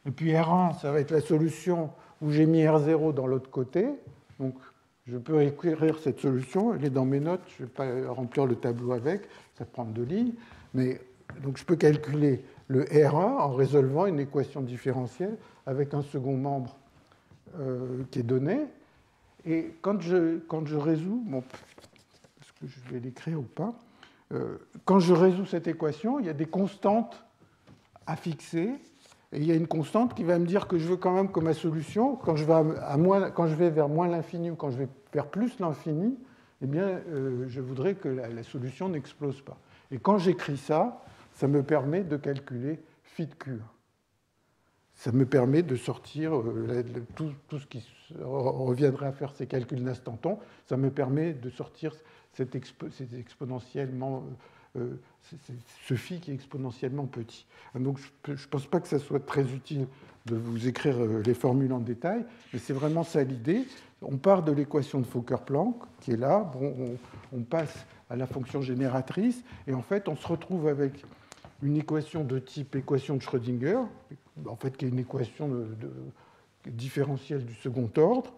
Et puis R1, ça va être la solution où j'ai mis R0 dans l'autre côté. Donc je peux écrire cette solution, elle est dans mes notes, je ne vais pas remplir le tableau avec, ça prend 2 lignes. Mais donc je peux calculer le R1 en résolvant une équation différentielle avec un second membre qui est donné. Et quand je résous, bon, est-ce que je vais l'écrire ou pas, quand je résous cette équation, il y a des constantes à fixer. Et il y a une constante qui va me dire que je veux quand même que ma solution, quand je vais vers moins l'infini ou quand je vais vers plus l'infini, eh bien, je voudrais que la solution n'explose pas. Et quand j'écris ça, ça me permet de calculer phi de Q. Ça me permet de sortir tout ce qui reviendrait à faire ces calculs d'instanton. Ça me permet de sortir cet exponentiellement, ce phi qui est exponentiellement petit. Donc je ne pense pas que ça soit très utile de vous écrire les formules en détail, mais c'est vraiment ça l'idée. On part de l'équation de Fokker-Planck, qui est là, bon, on passe à la fonction génératrice, et en fait on se retrouve avec une équation de type équation de Schrödinger, en fait, qui est une équation différentielle du second ordre,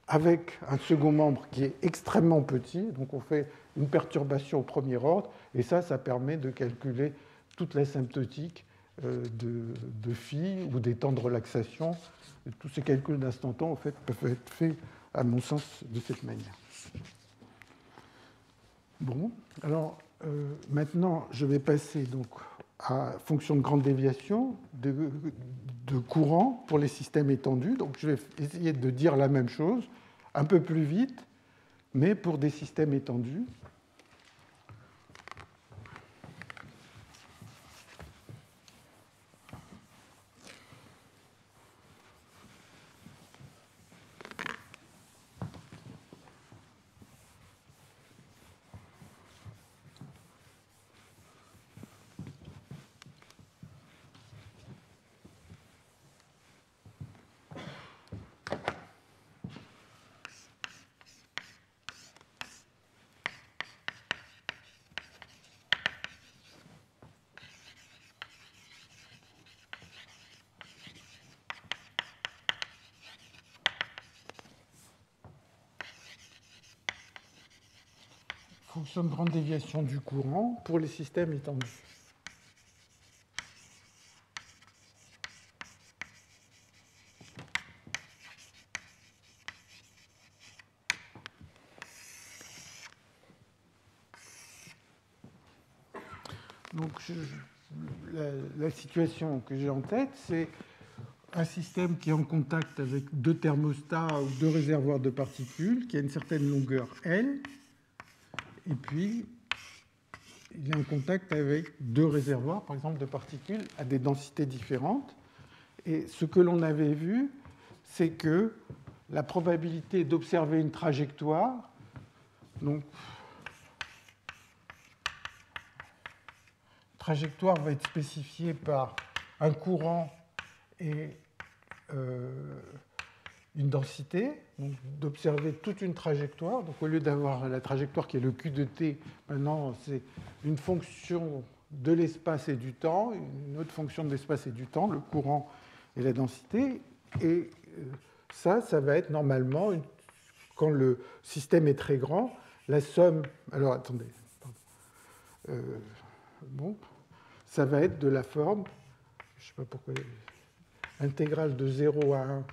avec un second membre qui est extrêmement petit. Donc, on fait une perturbation au premier ordre, et ça permet de calculer toute l'asymptotique de phi ou des temps de relaxation. Et tous ces calculs d'instanton, en fait, peuvent être faits, à mon sens, de cette manière. Bon, alors maintenant, je vais passer donc à fonction de grande déviation de courant pour les systèmes étendus. Donc, je vais essayer de dire la même chose, un peu plus vite, mais pour des systèmes étendus. Fonction de grande déviation du courant pour les systèmes étendus. Donc, la situation que j'ai en tête, c'est un système qui est en contact avec deux thermostats ou deux réservoirs de particules, qui a une certaine longueur L, et puis il est en contact avec deux réservoirs, par exemple, de particules à des densités différentes. Et ce que l'on avait vu, c'est que la probabilité d'observer une trajectoire, donc trajectoire va être spécifiée par un courant et une densité, donc d'observer toute une trajectoire. Donc au lieu d'avoir la trajectoire qui est le Q de t, maintenant c'est une fonction de l'espace et du temps, une autre fonction de l'espace et du temps, le courant et la densité. Et ça va être normalement, quand le système est très grand, la somme... Alors attendez, bon, ça va être de la forme, je ne sais pas pourquoi, intégrale de 0 à 1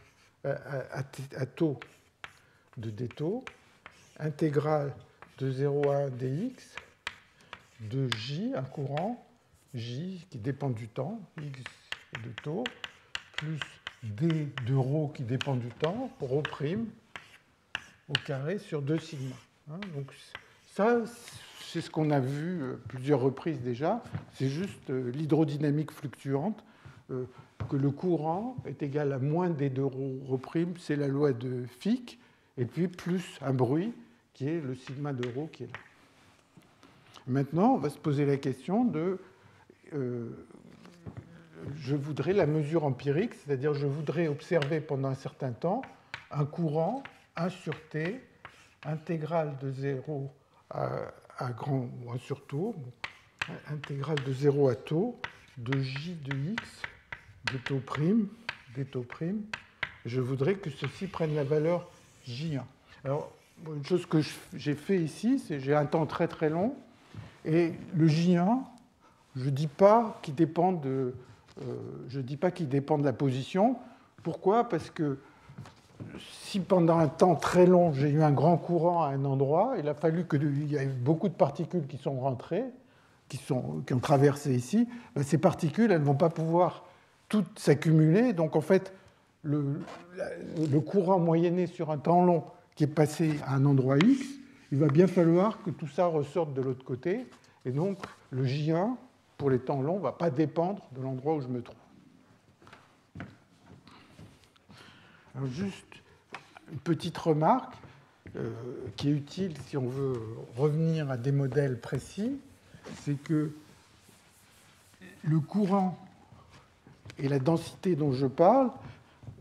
à taux de d taux, intégrale de 0 à 1 dx, de J, un courant, J qui dépend du temps, x de taux, plus d de ρ qui dépend du temps, ρ' au carré sur 2 sigma. Donc ça, c'est ce qu'on a vu plusieurs reprises déjà, c'est juste l'hydrodynamique fluctuante, que le courant est égal à moins d de ρ', c'est la loi de Fick, et puis plus un bruit qui est le sigma de ρ qui est là. Maintenant, on va se poser la question de... je voudrais la mesure empirique, c'est-à-dire je voudrais observer pendant un certain temps un courant 1 sur t, intégrale de 0 à grand ou 1 sur taux, intégrale de 0 à taux, de J de x, de taux prime, des taux prime. Je voudrais que ceci prenne la valeur J1. Alors, une chose que j'ai fait ici, c'est j'ai un temps très très long, et le J1, je ne dis pas qu'il dépend de la position. Pourquoi? Parce que si pendant un temps très long, j'ai eu un grand courant à un endroit, il a fallu qu'il y ait beaucoup de particules qui sont rentrées, qui ont traversé ici, ben ces particules, elles ne vont pas pouvoir toutes s'accumuler. Donc en fait, le courant moyenné sur un temps long qui est passé à un endroit X, il va bien falloir que tout ça ressorte de l'autre côté. Et donc le J1, pour les temps longs, ne va pas dépendre de l'endroit où je me trouve. Alors juste une petite remarque qui est utile si on veut revenir à des modèles précis, c'est que le courant et la densité dont je parle,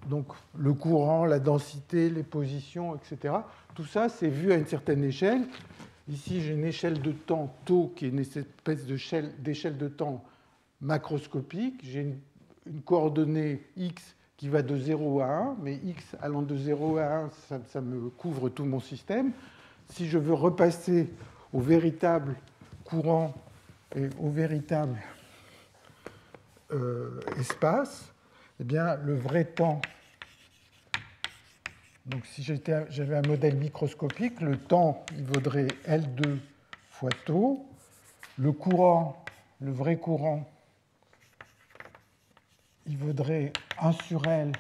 donc le courant, la densité, les positions, etc., tout ça, c'est vu à une certaine échelle. Ici, j'ai une échelle de temps tau qui est une espèce d'échelle de temps macroscopique. J'ai une coordonnée x qui va de 0 à 1, mais x allant de 0 à 1, ça me couvre tout mon système. Si je veux repasser au véritable courant et au véritable espace, eh bien, le vrai temps, donc si j'avais un modèle microscopique, le temps, il vaudrait L2 fois tau. Le courant, le vrai courant, il vaudrait 1 sur L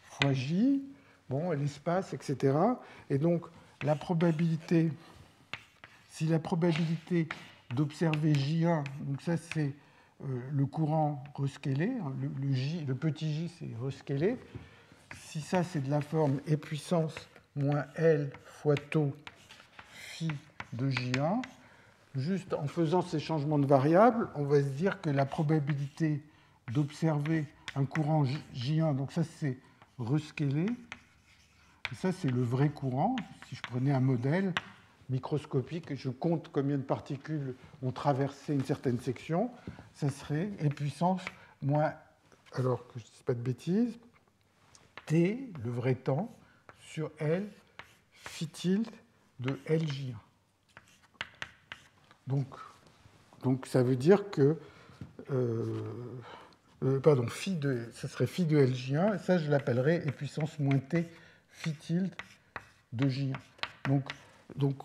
fois J, bon, l'espace, etc. Et donc, la probabilité, si la probabilité d'observer J1, donc ça c'est le courant rescalé, le petit j c'est rescalé, si ça c'est de la forme E puissance moins L fois tau phi de J1, juste en faisant ces changements de variables, on va se dire que la probabilité d'observer un courant J1, donc ça c'est rescalé, et ça c'est le vrai courant. Si je prenais un modèle microscopique et je compte combien de particules ont traversé une certaine section, ça serait E puissance moins, alors que je ne dis pas de bêtises, T, le vrai temps, sur L, phi tilde de LJ1. Donc ça veut dire que, ça serait phi de LJ1, et ça je l'appellerais E puissance moins T phi tilde de J1. Donc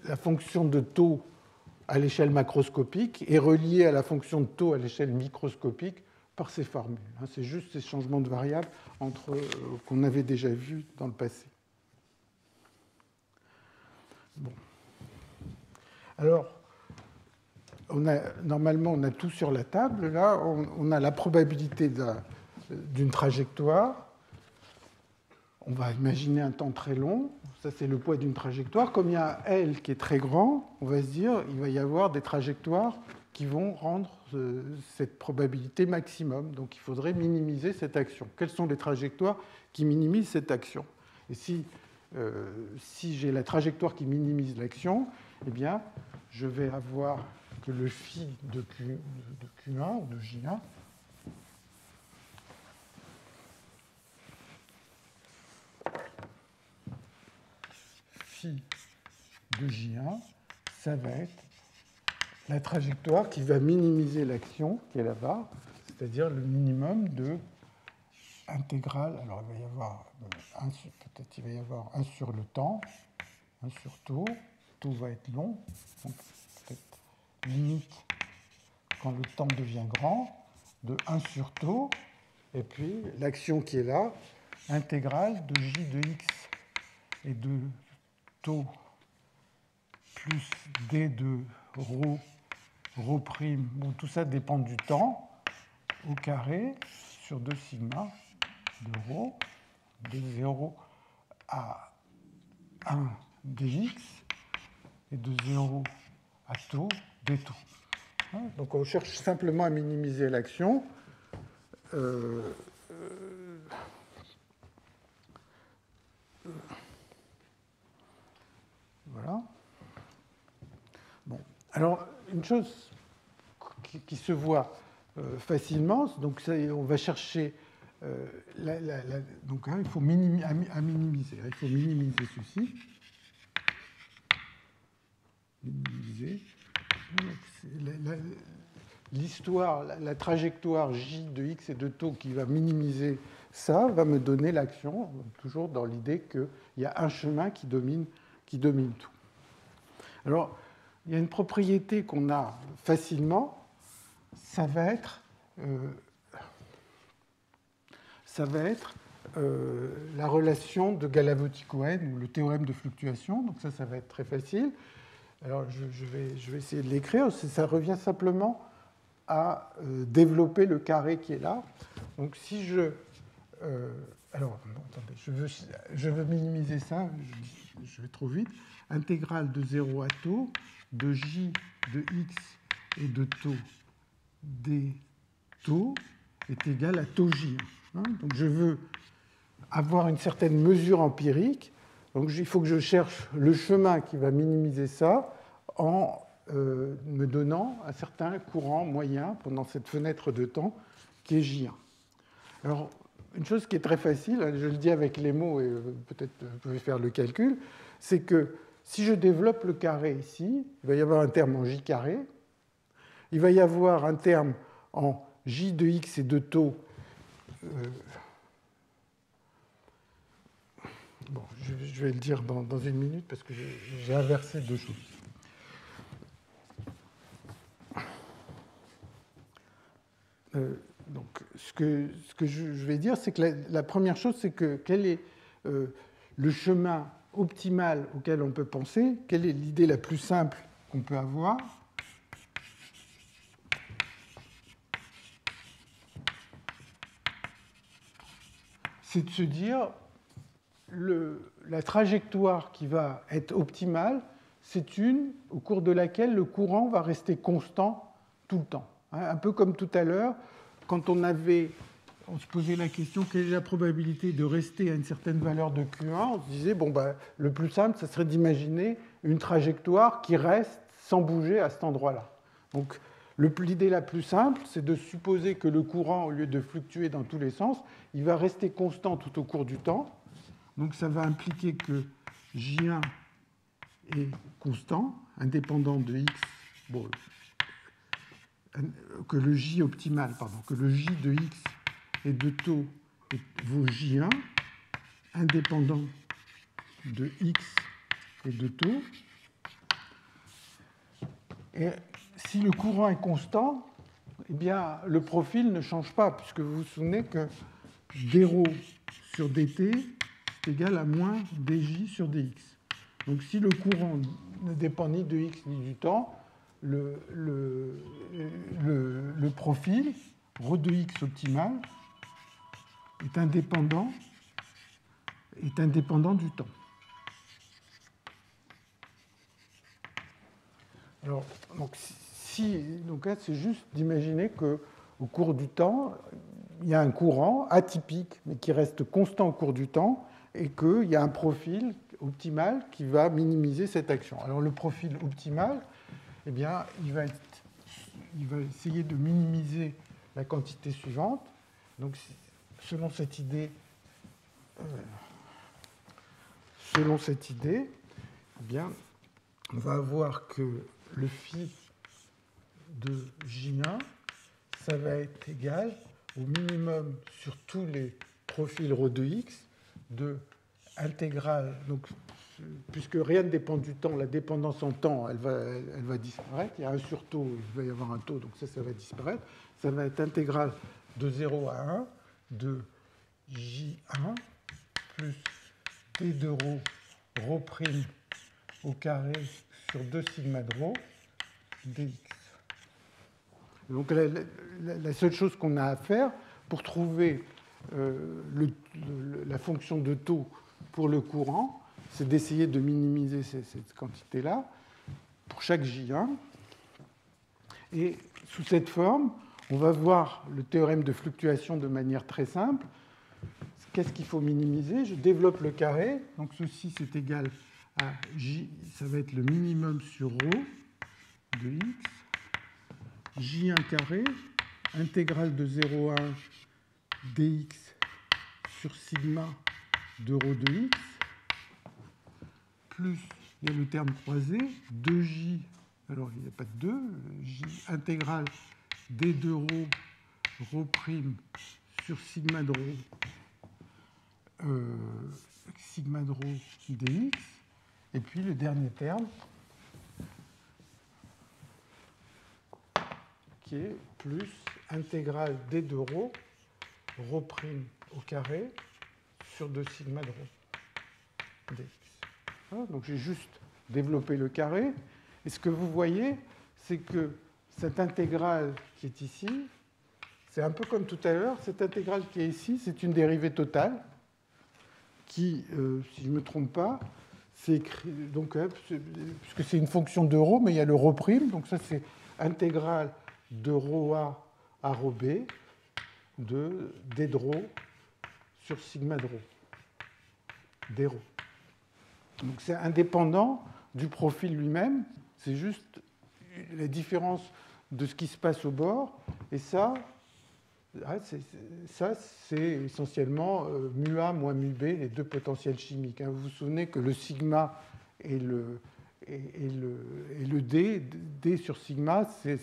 la fonction de taux à l'échelle macroscopique est reliée à la fonction de taux à l'échelle microscopique par ces formules. C'est juste ces changements de variables qu'on avait déjà vus dans le passé. Bon. Alors, normalement, on a tout sur la table. Là, on a la probabilité d'une trajectoire. On va imaginer un temps très long. Ça, c'est le poids d'une trajectoire. Comme il y a un L qui est très grand, on va se dire qu'il va y avoir des trajectoires qui vont rendre cette probabilité maximum. Donc il faudrait minimiser cette action. Quelles sont les trajectoires qui minimisent cette action? Et si j'ai la trajectoire qui minimise l'action, eh bien, je vais avoir que le phi de Q1 ou de J1 phi de J1, ça va être la trajectoire qui va minimiser l'action qui est là-bas, c'est-à-dire le minimum de intégrale. Alors il va y avoir peut-être il va y avoir 1 sur le temps, 1 sur tau. Tau va être long, donc peut-être limite quand le temps devient grand de 1 sur tau, et puis l'action qui est là, intégrale de j de x et de tau plus d de rho prime, bon, tout ça dépend du temps, au carré sur 2 sigma de rho, de 0 à 1 dx, et de 0 à tau d tau. Donc on cherche simplement à minimiser l'action. Voilà. Bon. Alors, une chose qui se voit facilement, donc ça, on va chercher, donc il faut minimiser. Il faut minimiser ceci. Minimiser. L'histoire, la trajectoire J de x et de tau qui va minimiser ça va me donner l'action, toujours dans l'idée qu'il y a un chemin qui domine tout. Alors, il y a une propriété qu'on a facilement, ça va être la relation de Galavotti-Cohen ou le théorème de fluctuation. Donc ça va être très facile. Alors, je vais essayer de l'écrire. Ça revient simplement à développer le carré qui est là. Donc, si je... alors, non, attendez, je veux minimiser ça, je vais trop vite. Intégrale de 0 à tau de j de x et de tau d tau est égal à tau j. Donc, je veux avoir une certaine mesure empirique. Donc, il faut que je cherche le chemin qui va minimiser ça en me donnant un certain courant moyen pendant cette fenêtre de temps qui est J1. Alors, une chose qui est très facile, je le dis avec les mots et peut-être vous pouvez faire le calcul, c'est que si je développe le carré ici, il va y avoir un terme en J carré, il va y avoir un terme en J de x et de tau. Bon, je vais le dire dans une minute parce que j'ai inversé deux choses. Donc, ce que je vais dire, c'est que la première chose, c'est que quel est le chemin optimal auquel on peut penser, quelle est l'idée la plus simple qu'on peut avoir. C'est de se dire, la trajectoire qui va être optimale, c'est une au cours de laquelle le courant va rester constant tout le temps. Un peu comme tout à l'heure, quand on se posait la question quelle est la probabilité de rester à une certaine valeur de Q1, on se disait bon, le plus simple, ça serait d'imaginer une trajectoire qui reste sans bouger à cet endroit-là. Donc l'idée la plus simple, c'est de supposer que le courant, au lieu de fluctuer dans tous les sens, il va rester constant tout au cours du temps. Donc ça va impliquer que J1 est constant, indépendant de x, bon, que le J optimal, que le J de x et de tau vaut J1, indépendant de x et de tau. Et si le courant est constant, eh bien, le profil ne change pas, puisque vous vous souvenez que dρ sur dt est égal à moins dj sur dx. Donc si le courant ne dépend ni de x ni du temps, le profil, ρ de x optimal, est indépendant du temps. Alors, donc, donc là, c'est juste d'imaginer qu'au cours du temps, il y a un courant atypique, mais qui reste constant au cours du temps, et qu'il y a un profil optimal qui va minimiser cette action. Alors le profil optimal, eh bien, il va essayer de minimiser la quantité suivante. Donc, selon cette idée, eh bien, on va avoir que le phi de J1, ça va être égal au minimum sur tous les profils ρ de x de intégrale. Donc, puisque rien ne dépend du temps, la dépendance en temps, elle va disparaître. Il y a un sur taux, il va y avoir un taux, donc ça va disparaître. Ça va être intégrale de 0 à 1 de J1 plus D de ρ prime au carré sur 2 sigma de ρ dx. Donc la seule chose qu'on a à faire pour trouver la fonction de taux pour le courant, c'est d'essayer de minimiser cette quantité-là pour chaque J1. Et sous cette forme, on va voir le théorème de fluctuation de manière très simple. Qu'est-ce qu'il faut minimiser? Je développe le carré. Donc ceci, c'est égal à J, ça va être le minimum sur ρ de x, J1 carré, intégrale de 0 à 1 dx sur sigma de ρ de x, plus, il y a le terme croisé, 2j, alors il n'y a pas de 2, j intégrale d de ρ prime sur sigma de ρ dx, et puis le dernier terme, qui est plus intégrale d de ρ prime au carré sur 2 sigma de ρ dx. Voilà, donc j'ai juste développé le carré. Et ce que vous voyez, c'est que cette intégrale qui est ici, c'est un peu comme tout à l'heure, cette intégrale qui est ici, c'est une dérivée totale qui, si je ne me trompe pas, c'est écrit, donc, puisque c'est une fonction de ρ, mais il y a le ρ prime, donc ça c'est intégrale de ρa à ρb de d de ρ sur sigma de ρ, d ρ. Donc c'est indépendant du profil lui-même, c'est juste la différence de ce qui se passe au bord, et ça c'est essentiellement mu A moins mu B, les deux potentiels chimiques. Vous vous souvenez que le sigma et le D sur sigma, c'est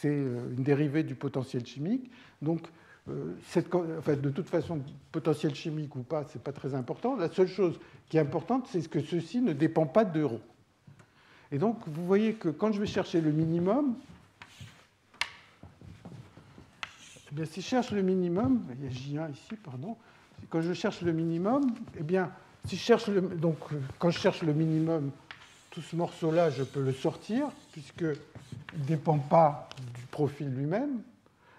une dérivée du potentiel chimique. Donc, de toute façon, potentiel chimique ou pas, ce n'est pas très important. La seule chose qui est importante, c'est que ceci ne dépend pas de ρ. Et donc, vous voyez que quand je vais chercher le minimum, eh bien, si je cherche le minimum, il y a J1 ici, pardon, quand je cherche le minimum, eh bien, si je cherche donc, quand je cherche le minimum, tout ce morceau-là, je peux le sortir, puisqu'il ne dépend pas du profil lui-même.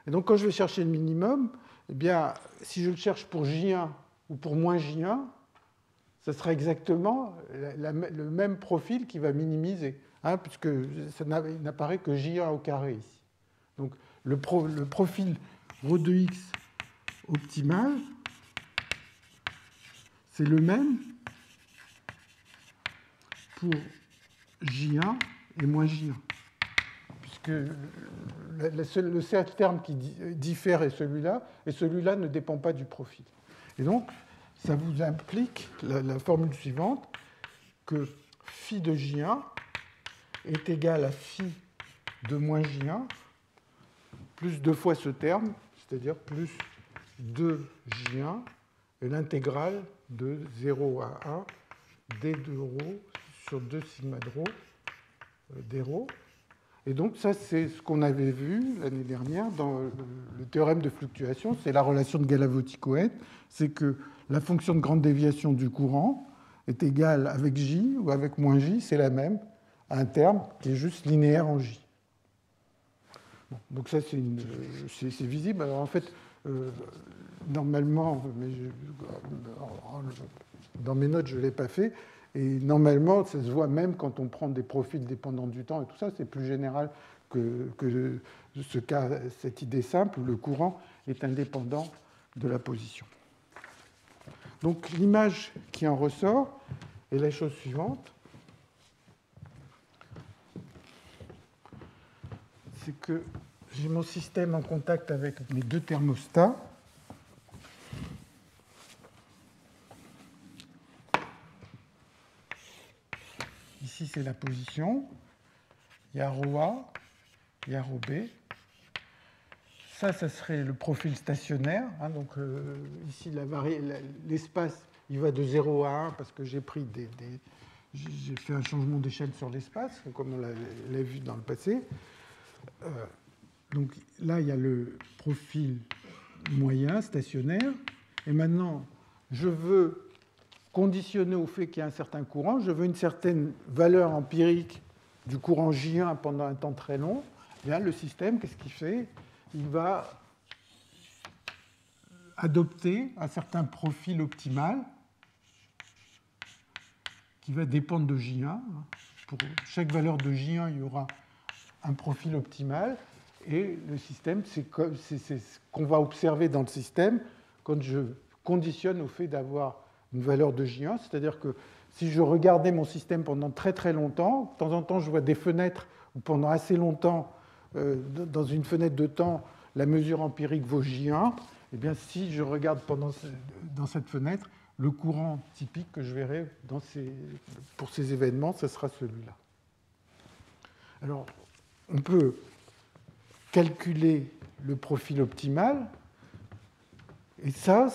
Et donc, quand je vais chercher le minimum, eh bien, si je le cherche pour J1 ou pour moins J1, ça sera exactement le même profil qui va minimiser, puisque ça n'apparaît que J1 au carré ici. Donc, le profil ρ de x optimal, c'est le même pour J1 et moins J1. Puisque le seul terme qui diffère est celui-là, et celui-là ne dépend pas du profil. Et donc, ça vous implique la formule suivante, que phi de J1 est égal à phi de moins J1, plus 2 fois ce terme, c'est-à-dire plus 2J1, et l'intégrale de 0 à 1 d de ρ sur 2 sigma de ρ d ρ. Et donc ça, c'est ce qu'on avait vu l'année dernière dans le théorème de fluctuation, c'est la relation de Galavotti-Cohen, c'est que la fonction de grande déviation du courant est égale avec J ou avec moins J, c'est la même, à un terme qui est juste linéaire en J. Bon, donc ça, c'est visible. Alors en fait, normalement, dans mes notes, je ne l'ai pas fait, et normalement, ça se voit même quand on prend des profils dépendants du temps et tout ça, c'est plus général que cette idée simple où le courant est indépendant de la position. Donc l'image qui en ressort est la chose suivante. C'est que j'ai mon système en contact avec mes deux thermostats. Ici, c'est la position. Il y a ρA, il y a ρB. Ça serait le profil stationnaire. Donc ici, l'espace, il va de 0 à 1 parce que j'ai fait un changement d'échelle sur l'espace, comme on l'a vu dans le passé. Donc là, il y a le profil moyen, stationnaire. Et maintenant, je veux conditionner au fait qu'il y a un certain courant. Je veux une certaine valeur empirique du courant J1 pendant un temps très long. Bien, le système, qu'est-ce qu'il fait? Il va adopter un certain profil optimal qui va dépendre de J1. Pour chaque valeur de J1, il y aura un profil optimal. Et le système, c'est ce qu'on va observer dans le système quand je conditionne au fait d'avoir une valeur de J1. C'est-à-dire que si je regardais mon système pendant très très longtemps, de temps en temps, je vois des fenêtres où pendant assez longtemps, dans une fenêtre de temps, la mesure empirique vaut J1. Eh bien, si je regarde dans cette fenêtre, le courant typique que je verrai pour ces événements, ce sera celui-là. Alors, on peut calculer le profil optimal, et ça,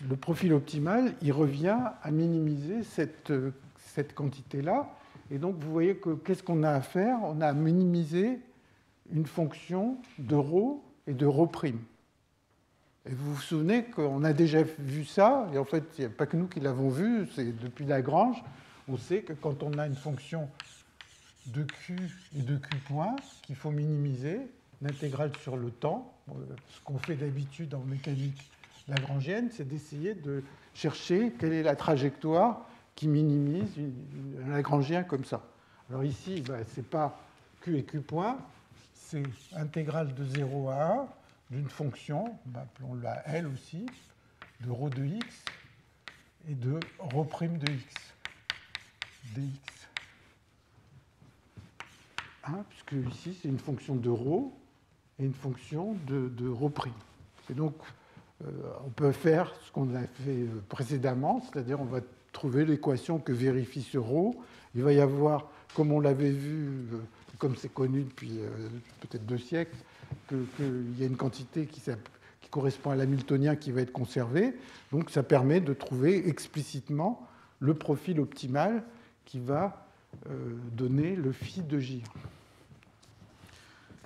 le profil optimal, il revient à minimiser cette quantité-là. Et donc, vous voyez que qu'est-ce qu'on a à faire? On a à minimiser une fonction de ρ et de ρ'I. Et vous vous souvenez qu'on a déjà vu ça, et en fait, il n'y a pas que nous qui l'avons vu, c'est depuis Lagrange, on sait que quand on a une fonction de Q et de Q point, qu'il faut minimiser l'intégrale sur le temps. Ce qu'on fait d'habitude en mécanique lagrangienne, c'est d'essayer de chercher quelle est la trajectoire qui minimise un lagrangien comme ça. Alors ici, ce n'est pas Q et Q point, c'est intégrale de 0 à 1 d'une fonction, appelons-la L aussi, de ρ de x et de ρ' de x, dx. Puisque ici, c'est une fonction de ρ et une fonction de ρ'I. Et donc, on peut faire ce qu'on a fait précédemment, c'est-à-dire on va trouver l'équation que vérifie ce ρ. Il va y avoir, comme on l'avait vu, comme c'est connu depuis peut-être 2 siècles, qu'il y a une quantité qui correspond à l'hamiltonien qui va être conservée. Donc ça permet de trouver explicitement le profil optimal qui va donner le phi de J.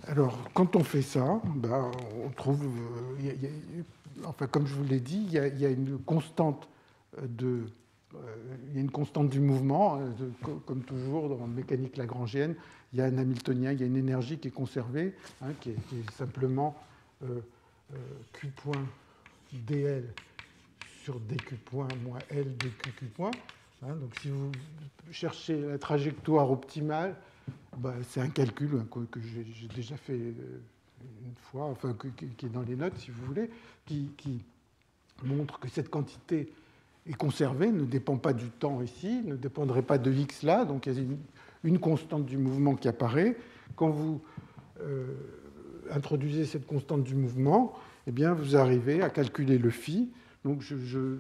Alors, quand on fait ça, on trouve, enfin, comme je vous l'ai dit, il y a une constante du mouvement, comme toujours dans la mécanique lagrangienne. Il y a un hamiltonien, il y a une énergie qui est conservée, qui est simplement Q point dl sur dq point moins L dq point. Donc, si vous cherchez la trajectoire optimale, c'est un calcul que j'ai déjà fait une fois, enfin, qui est dans les notes, si vous voulez, qui montre que cette quantité est conservée, ne dépend pas du temps ici, ne dépendrait pas de x là, donc il y a une constante du mouvement qui apparaît. Quand vous introduisez cette constante du mouvement, eh bien, vous arrivez à calculer le phi. Donc je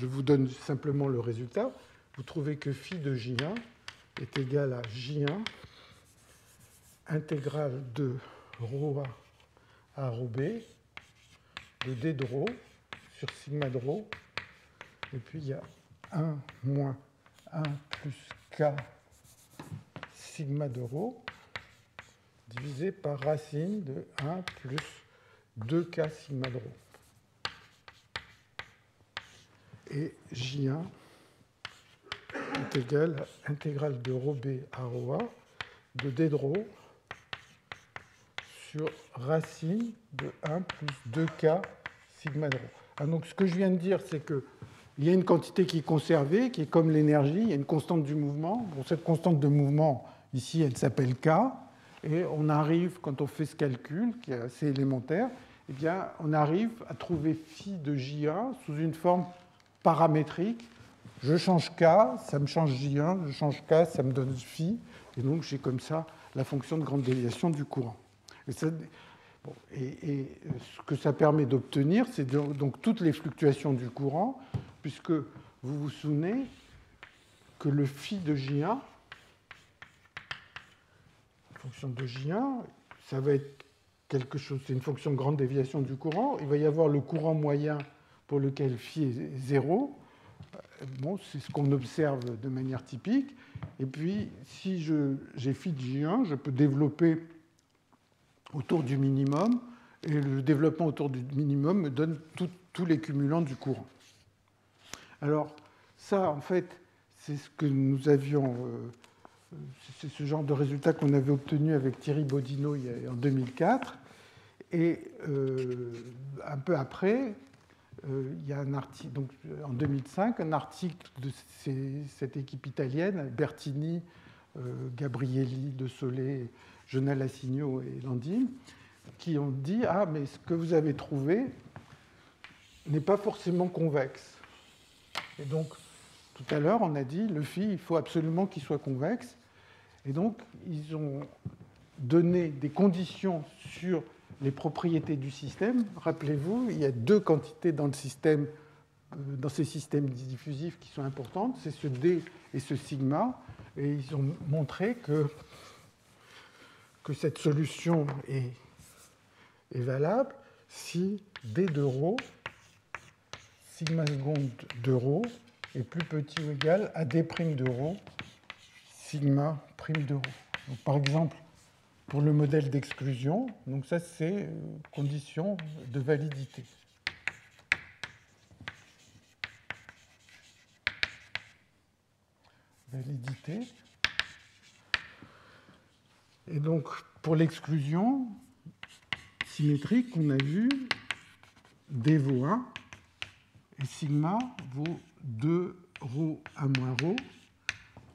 vous donne simplement le résultat. Vous trouvez que phi de J1 est égal à J1 intégrale de ρA à ρB de d de ρ sur sigma de ρ. Et puis il y a 1 moins 1 plus k sigma de ρ divisé par racine de 1 plus 2k sigma de ρ. Et J1 est égal à intégrale de ρB à ρA de d de ρ sur racine de 1 plus 2k sigma de ρ. Donc ce que je viens de dire, c'est qu'il y a une quantité qui est conservée, qui est comme l'énergie, il y a une constante du mouvement. Bon, cette constante de mouvement, ici, elle s'appelle k. Et on arrive, quand on fait ce calcul, qui est assez élémentaire, eh bien, on arrive à trouver phi de J1 sous une forme paramétrique. Je change K, ça me change J1, je change K, ça me donne phi, et donc j'ai comme ça la fonction de grande déviation du courant. Et ce que ça permet d'obtenir, c'est donc toutes les fluctuations du courant, puisque vous vous souvenez que le phi de J1, fonction de J1, ça va être quelque chose, c'est une fonction de grande déviation du courant. Il va y avoir le courant moyen pour lequel phi est 0. Bon, c'est ce qu'on observe de manière typique. Et puis, si j'ai phi de J1, je peux développer autour du minimum. Et le développement autour du minimum me donne tous les cumulants du courant. Alors, ça, en fait, c'est ce que nous avions... c'est ce genre de résultat qu'on avait obtenu avec Thierry Bodino en 2004. Et un peu après, il y a un article, donc en 2005, un article de cette équipe italienne, Bertini, Gabrielli, De Solé, Jonal Assigno et Landin, qui ont dit « Ah, mais ce que vous avez trouvé n'est pas forcément convexe. » Et donc, tout à l'heure, on a dit le phi, il faut absolument qu'il soit convexe. Et donc, ils ont donné des conditions sur les propriétés du système. Rappelez-vous, il y a deux quantités dans le système, dans ces systèmes diffusifs qui sont importantes, c'est ce D et ce sigma. Et ils ont montré que cette solution est valable si D de ρ, sigma seconde de ρ, est plus petit ou égal à D' de ρ, sigma prime de ρ. Donc, par exemple, pour le modèle d'exclusion, donc ça c'est condition de validité. Validité. Et donc pour l'exclusion symétrique, on a vu D vaut 1 et sigma vaut 2 ρ à moins ρ.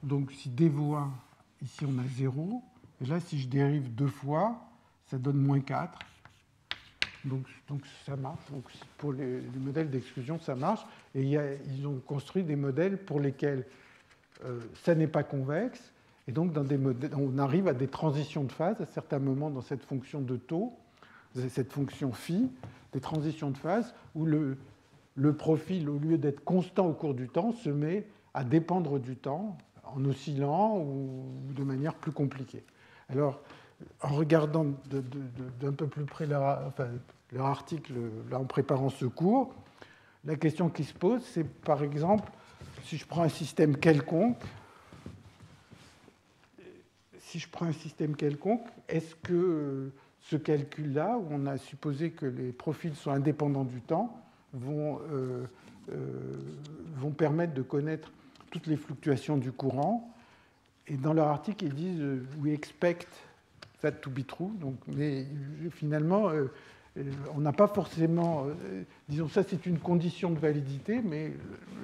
Donc si D vaut 1, ici on a 0. Et là, si je dérive deux fois, ça donne moins 4. Donc ça marche. Donc, pour les modèles d'exclusion, ça marche. Et ils ont construit des modèles pour lesquels ça n'est pas convexe. Et donc, dans des modèles, on arrive à des transitions de phase à certains moments dans cette fonction de taux, cette fonction phi, des transitions de phase où le profil, au lieu d'être constant au cours du temps, se met à dépendre du temps en oscillant ou de manière plus compliquée. Alors, en regardant d'un peu plus près leur article, là, en préparant ce cours, la question qui se pose, c'est par exemple, si je prends un système quelconque, est-ce que ce calcul-là, où on a supposé que les profils sont indépendants du temps, vont permettre de connaître toutes les fluctuations du courant? Et dans leur article, ils disent « we expect that to be true ». Donc, mais finalement, on n'a pas forcément... disons, ça, c'est une condition de validité, mais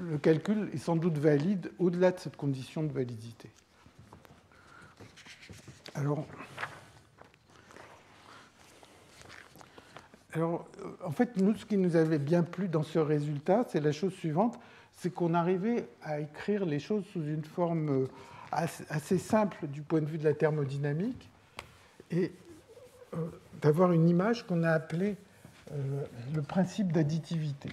le calcul est sans doute valide au-delà de cette condition de validité. Alors, en fait, nous, ce qui nous avait bien plu dans ce résultat, c'est la chose suivante, c'est qu'on arrivait à écrire les choses sous une forme assez simple du point de vue de la thermodynamique et d'avoir une image qu'on a appelée le principe d'additivité.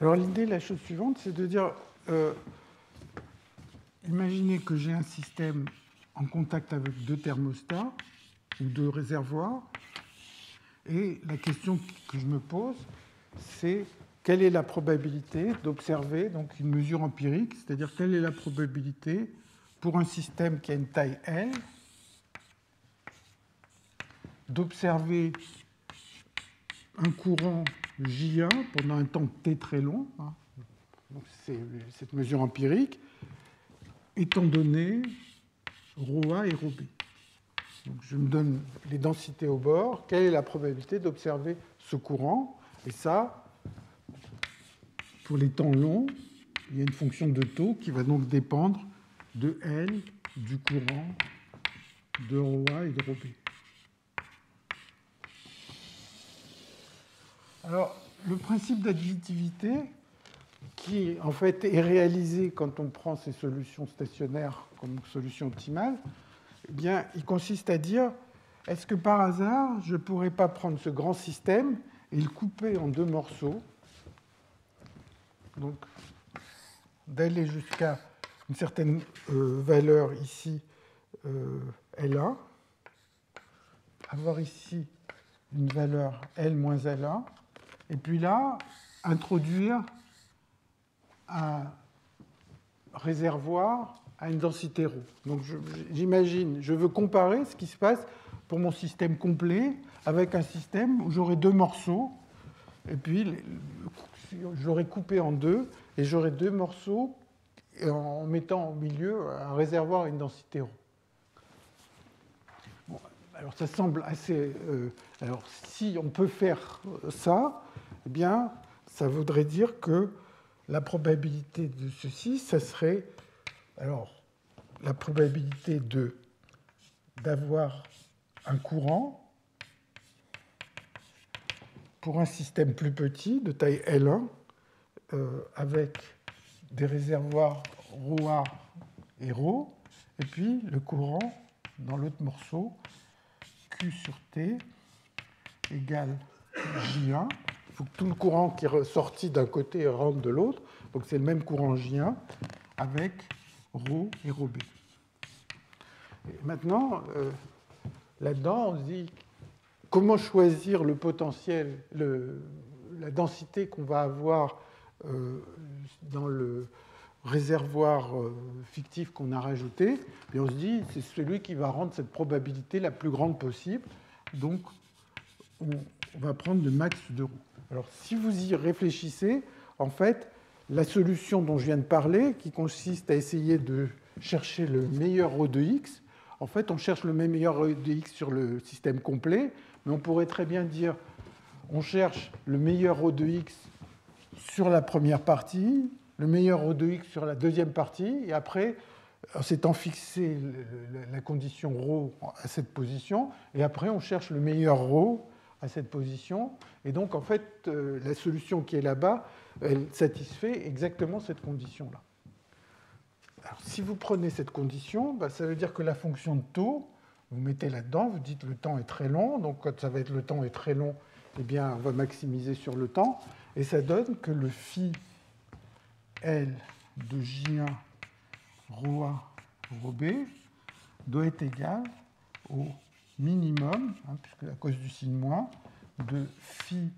Alors l'idée, la chose suivante, c'est de dire, imaginez que j'ai un système en contact avec deux thermostats ou deux réservoirs, et la question que je me pose, c'est quelle est la probabilité d'observer donc une mesure empirique, c'est-à-dire quelle est la probabilité pour un système qui a une taille L d'observer un courant J1 pendant un temps t très long, c'est cette mesure empirique, étant donné ρA et ρB. Donc je me donne les densités au bord, quelle est la probabilité d'observer ce courant? Et ça, pour les temps longs, il y a une fonction de taux qui va donc dépendre de L, du courant, de ρA et de ρB. Alors, le principe d'additivité, qui en fait est réalisé quand on prend ces solutions stationnaires comme solution optimale, eh bien, il consiste à dire, est-ce que par hasard, je ne pourrais pas prendre ce grand système et le couper en deux morceaux, donc d'aller jusqu'à une certaine valeur ici, L1, avoir ici une valeur L moins L1, et puis là, introduire un réservoir à une densité ρ. Donc j'imagine, je veux comparer ce qui se passe pour mon système complet avec un système où j'aurai deux morceaux, et puis j'aurai coupé en deux, et j'aurai deux morceaux en mettant au milieu un réservoir à une densité ρ. Bon, alors ça semble assez... alors si on peut faire ça, eh bien, ça voudrait dire que la probabilité de ceci, ça serait alors la probabilité d'avoir un courant pour un système plus petit, de taille L1, avec des réservoirs ρA et ρ, et puis le courant dans l'autre morceau, Q sur T égale J1. Il faut que tout le courant qui est ressorti d'un côté rentre de l'autre. Donc c'est le même courant J1 avec ρ et ρB. Et maintenant, là-dedans, on se dit comment choisir le potentiel, la densité qu'on va avoir dans le réservoir fictif qu'on a rajouté. Et on se dit c'est celui qui va rendre cette probabilité la plus grande possible. Donc on va prendre le max de ρ. Alors, si vous y réfléchissez, en fait, la solution dont je viens de parler, qui consiste à essayer de chercher le meilleur ρ de x, en fait, on cherche le meilleur ρ de x sur le système complet, mais on pourrait très bien dire on cherche le meilleur ρ de x sur la première partie, le meilleur ρ de x sur la deuxième partie, et après, en s'étant fixé la condition ρ à cette position, et après, on cherche le meilleur ρ à cette position. Et donc, en fait, la solution qui est là-bas, elle satisfait exactement cette condition-là. Alors, si vous prenez cette condition, ça veut dire que la fonction de taux, vous mettez là-dedans, vous dites le temps est très long, donc quand ça va être le temps est très long, eh bien, on va maximiser sur le temps, et ça donne que le phi L de J1 ρA ρB doit être égal au minimum, puisque à cause du signe moins, de phi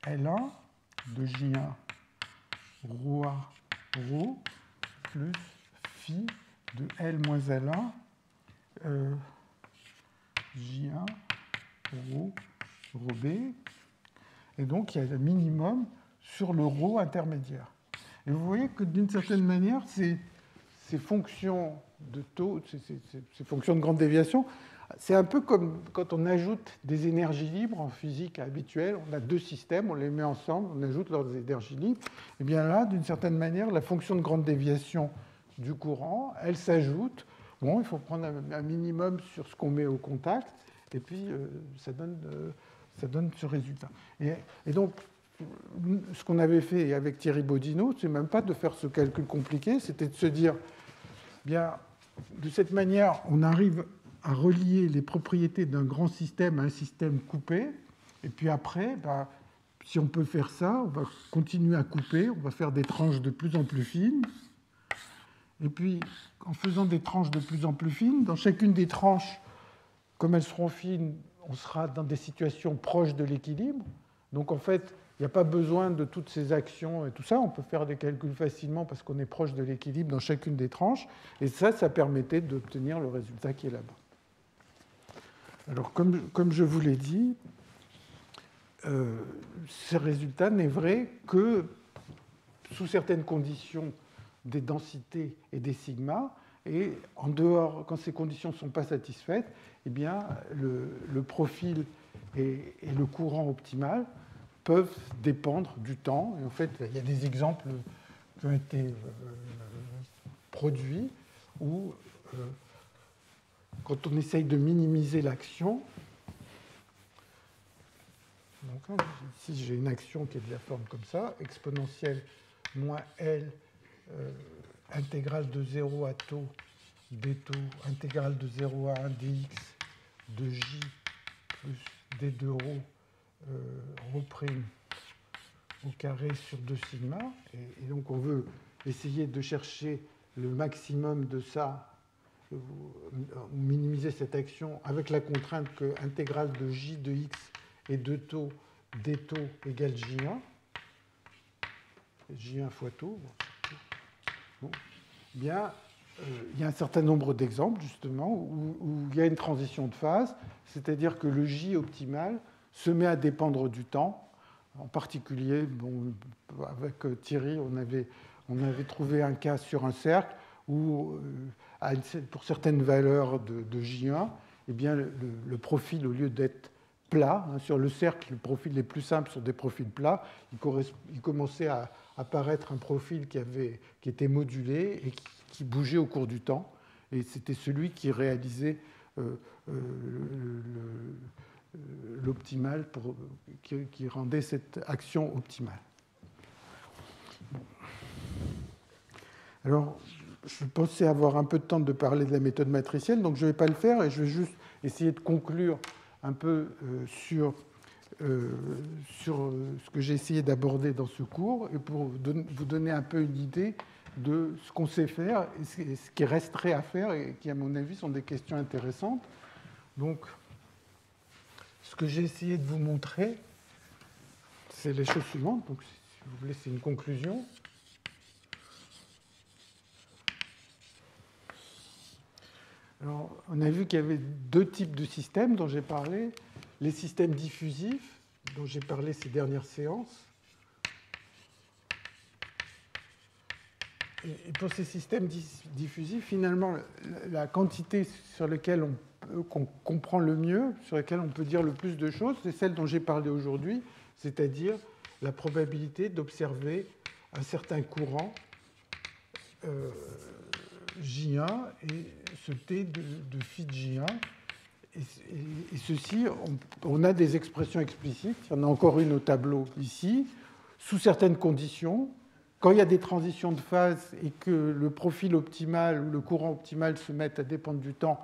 L1 de J1 ρA ρ plus phi de L moins L1 J1 ρ ρB. Et donc, il y a le minimum sur le ρ intermédiaire. Et vous voyez que d'une certaine manière, ces fonctions de taux, ces fonctions de grande déviation, c'est un peu comme quand on ajoute des énergies libres en physique habituelle. On a deux systèmes, on les met ensemble, on ajoute leurs énergies libres. Et bien là, d'une certaine manière, la fonction de grande déviation du courant, elle s'ajoute. Bon, il faut prendre un minimum sur ce qu'on met au contact, et puis ça donne ce résultat. Et donc, ce qu'on avait fait avec Thierry Bodino, c'est même pas de faire ce calcul compliqué, c'était de se dire, bien, de cette manière, on arrive à relier les propriétés d'un grand système à un système coupé, et puis après, si on peut faire ça, on va continuer à couper, on va faire des tranches de plus en plus fines, et puis en faisant des tranches de plus en plus fines, dans chacune des tranches, comme elles seront fines, on sera dans des situations proches de l'équilibre, donc en fait, il n'y a pas besoin de toutes ces actions et tout ça. On peut faire des calculs facilement parce qu'on est proche de l'équilibre dans chacune des tranches. Et ça permettait d'obtenir le résultat qui est là-bas. Alors, comme je vous l'ai dit, ce résultat n'est vrai que sous certaines conditions, des densités et des sigmas, et en dehors, quand ces conditions ne sont pas satisfaites, eh bien, le profil et le courant optimal peuvent dépendre du temps. Et en fait, il y a des exemples qui ont été produits où, quand on essaye de minimiser l'action, donc, ici j'ai une action qui est de la forme comme ça, exponentielle moins L intégrale de 0 à tau d tau intégrale de 0 à 1 dx de j plus d2 rho prime au carré sur 2 sigma. Et donc on veut essayer de chercher le maximum de ça, ou minimiser cette action avec la contrainte que intégrale de j de x et de tau d tau égale J1. J1 fois tau. Bon. Bien, il y a un certain nombre d'exemples, justement, où il y a une transition de phase, c'est-à-dire que le J optimal se met à dépendre du temps. En particulier, bon, avec Thierry, on avait trouvé un cas sur un cercle où, pour certaines valeurs de J1, eh bien, le profil, au lieu d'être plat, sur le cercle, les profils les plus simples sont des profils plats, il commençait à apparaître un profil qui était modulé et qui bougeait au cours du temps. Et c'était celui qui réalisait l'optimal, qui rendait cette action optimale. Alors, je pensais avoir un peu de temps de parler de la méthode matricielle, donc je ne vais pas le faire et je vais juste essayer de conclure un peu sur ce que j'ai essayé d'aborder dans ce cours et pour vous donner un peu une idée de ce qu'on sait faire et ce qui resterait à faire et qui, à mon avis, sont des questions intéressantes. Donc, ce que j'ai essayé de vous montrer, c'est les choses suivantes. Donc, si vous voulez, c'est une conclusion. Alors, on a vu qu'il y avait deux types de systèmes dont j'ai parlé. Les systèmes diffusifs, dont j'ai parlé ces dernières séances. Et pour ces systèmes diffusifs, finalement, la quantité sur laquelle qu'on comprend le mieux, sur laquelle on peut dire le plus de choses, c'est celle dont j'ai parlé aujourd'hui, c'est-à-dire la probabilité d'observer un certain courant J1 et ce T de phi J1. Et ceci, on a des expressions explicites. Il y en a encore une au tableau ici. Sous certaines conditions, quand il y a des transitions de phase et que le profil optimal ou le courant optimal se mettent à dépendre du temps,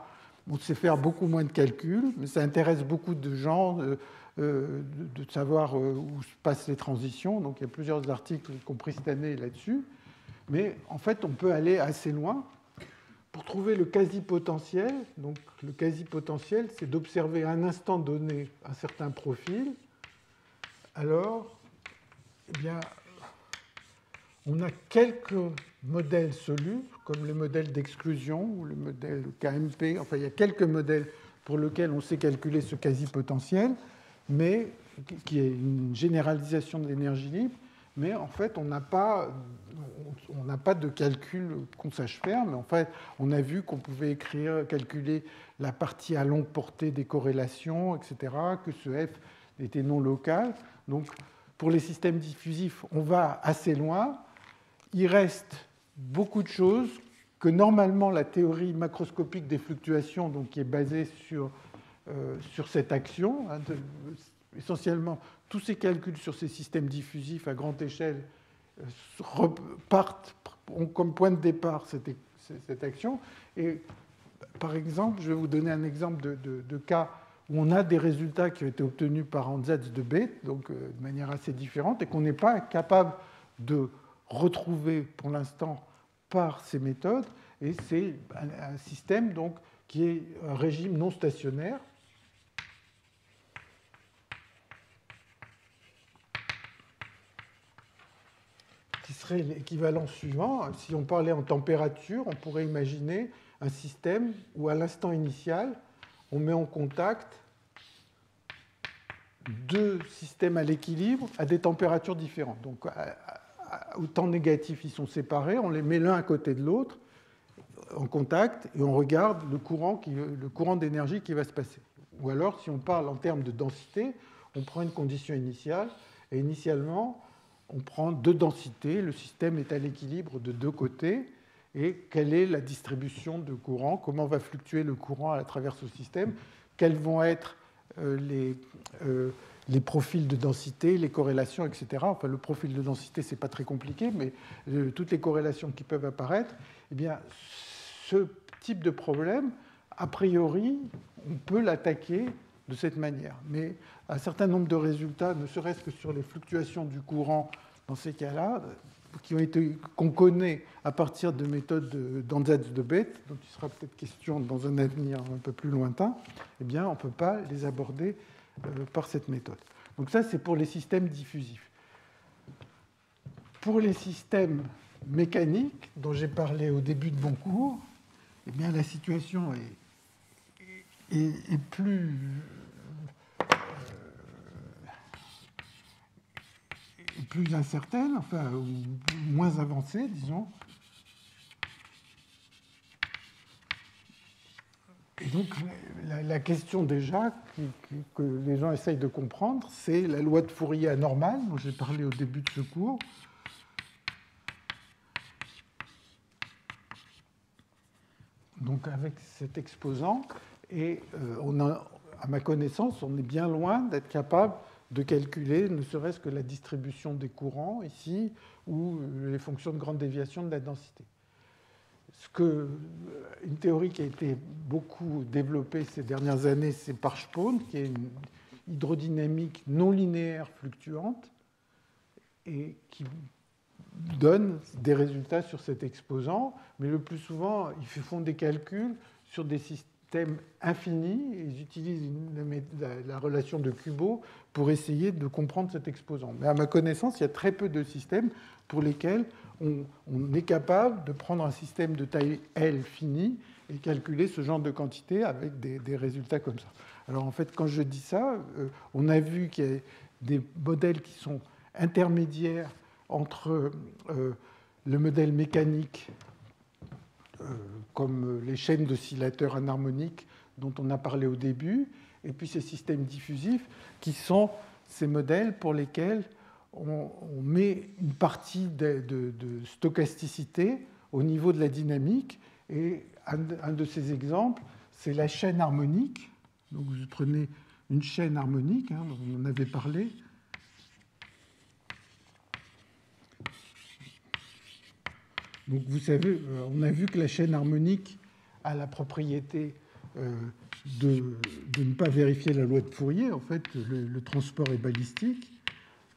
on sait faire beaucoup moins de calculs, mais ça intéresse beaucoup de gens de savoir où se passent les transitions. Donc il y a plusieurs articles, y compris cette année, là-dessus. Mais en fait, on peut aller assez loin. Pour trouver le quasi-potentiel, donc le quasi-potentiel, c'est d'observer à un instant donné un certain profil. Alors, eh bien, on a quelques modèles solubles, comme le modèle d'exclusion ou le modèle KMP. Enfin, il y a quelques modèles pour lesquels on sait calculer ce quasi-potentiel, mais qui est une généralisation de l'énergie libre. Mais en fait, on n'a pas de calcul qu'on sache faire, mais en fait, on a vu qu'on pouvait calculer la partie à longue portée des corrélations, etc., que ce F était non local. Donc, pour les systèmes diffusifs, on va assez loin. Il reste beaucoup de choses que normalement la théorie macroscopique des fluctuations, donc, qui est basée sur cette action, essentiellement tous ces calculs sur ces systèmes diffusifs à grande échelle ont comme point de départ cette action. Et par exemple, je vais vous donner un exemple de cas où on a des résultats qui ont été obtenus par ansatz de Bethe, donc de manière assez différente, et qu'on n'est pas capable de retrouver pour l'instant par ces méthodes. Et c'est un système donc, qui est un régime non stationnaire. Qui serait l'équivalent suivant. Si on parlait en température, on pourrait imaginer un système où, à l'instant initial, on met en contact deux systèmes à l'équilibre à des températures différentes. Donc, au temps négatif, ils sont séparés, on les met l'un à côté de l'autre, en contact, et on regarde le courant d'énergie qui va se passer. Ou alors, si on parle en termes de densité, on prend une condition initiale, et initialement, on prend deux densités, le système est à l'équilibre de deux côtés, et quelle est la distribution de courant, comment va fluctuer le courant à travers ce système, quels vont être les profils de densité, les corrélations, etc. Enfin, le profil de densité, ce n'est pas très compliqué, mais toutes les corrélations qui peuvent apparaître, eh bien, ce type de problème, a priori, on peut l'attaquer de cette manière. Mais un certain nombre de résultats, ne serait-ce que sur les fluctuations du courant dans ces cas-là, qu'on connaît à partir de méthodes d'Ansatz-de Bethe, dont il sera peut-être question dans un avenir un peu plus lointain, eh bien, on ne peut pas les aborder par cette méthode. Donc ça, c'est pour les systèmes diffusifs. Pour les systèmes mécaniques, dont j'ai parlé au début de mon cours, eh bien, la situation est plus incertaine, enfin, ou moins avancée, disons. Et donc, la question déjà que les gens essayent de comprendre, c'est la loi de Fourier anormale, dont j'ai parlé au début de ce cours. Donc, avec cet exposant, et à ma connaissance, on est bien loin d'être capable de calculer ne serait-ce que la distribution des courants ici ou les fonctions de grande déviation de la densité. Une théorie qui a été beaucoup développée ces dernières années, c'est Parshpone, qui est une hydrodynamique non linéaire fluctuante et qui donne des résultats sur cet exposant, mais le plus souvent, ils font des calculs sur des systèmes infinis et ils utilisent la relation de Kubo pour essayer de comprendre cet exposant. Mais à ma connaissance, il y a très peu de systèmes pour lesquels on est capable de prendre un système de taille L finie et calculer ce genre de quantité avec des résultats comme ça. Alors en fait, quand je dis ça, on a vu qu'il y a des modèles qui sont intermédiaires entre le modèle mécanique, comme les chaînes d'oscillateurs anharmoniques dont on a parlé au début, et puis ces systèmes diffusifs qui sont ces modèles pour lesquels on met une partie de stochasticité au niveau de la dynamique. Et un de ces exemples, c'est la chaîne harmonique. Donc vous prenez une chaîne harmonique, dont on en avait parlé. Donc vous savez, on a vu que la chaîne harmonique a la propriété de ne pas vérifier la loi de Fourier. En fait, le transport est balistique.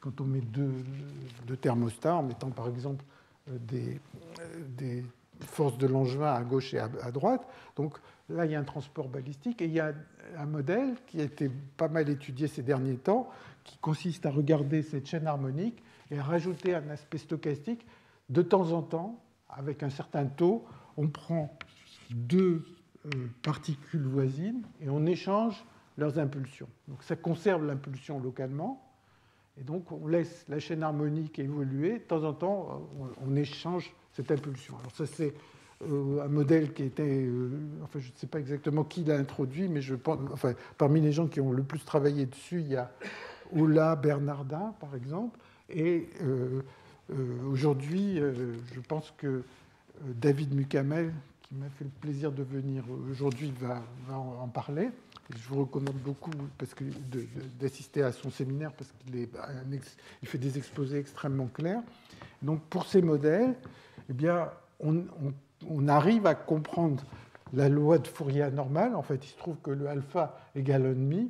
Quand on met deux thermostats, en mettant par exemple des forces de Langevin à gauche et à droite, donc là il y a un transport balistique et il y a un modèle qui a été pas mal étudié ces derniers temps, qui consiste à regarder cette chaîne harmonique et à rajouter un aspect stochastique. De temps en temps, avec un certain taux, on prend deux particules voisines et on échange leurs impulsions. Donc ça conserve l'impulsion localement. Et donc, on laisse la chaîne harmonique évoluer. De temps en temps, on échange cette impulsion. Alors, ça, c'est un modèle qui était... enfin, je ne sais pas exactement qui l'a introduit, mais je pense... Enfin, parmi les gens qui ont le plus travaillé dessus, il y a Ola Bernardin, par exemple. Et aujourd'hui, je pense que David Mukamel, qui m'a fait le plaisir de venir aujourd'hui, va en parler. Je vous recommande beaucoup d'assister à son séminaire parce qu'il fait des exposés extrêmement clairs. Donc, pour ces modèles, eh bien, on arrive à comprendre la loi de Fourier anormale. En fait, il se trouve que le alpha égale 1,5.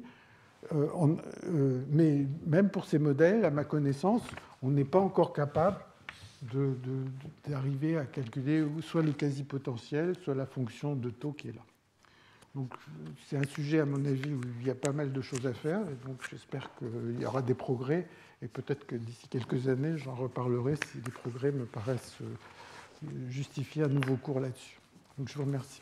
Mais même pour ces modèles, à ma connaissance, on n'est pas encore capable d'arriver à calculer soit le quasi-potentiel, soit la fonction de taux qui est là. Donc, c'est un sujet, à mon avis, où il y a pas mal de choses à faire. Et donc, j'espère qu'il y aura des progrès. Et peut-être que d'ici quelques années, j'en reparlerai si les progrès me paraissent justifier un nouveau cours là-dessus. Donc, je vous remercie.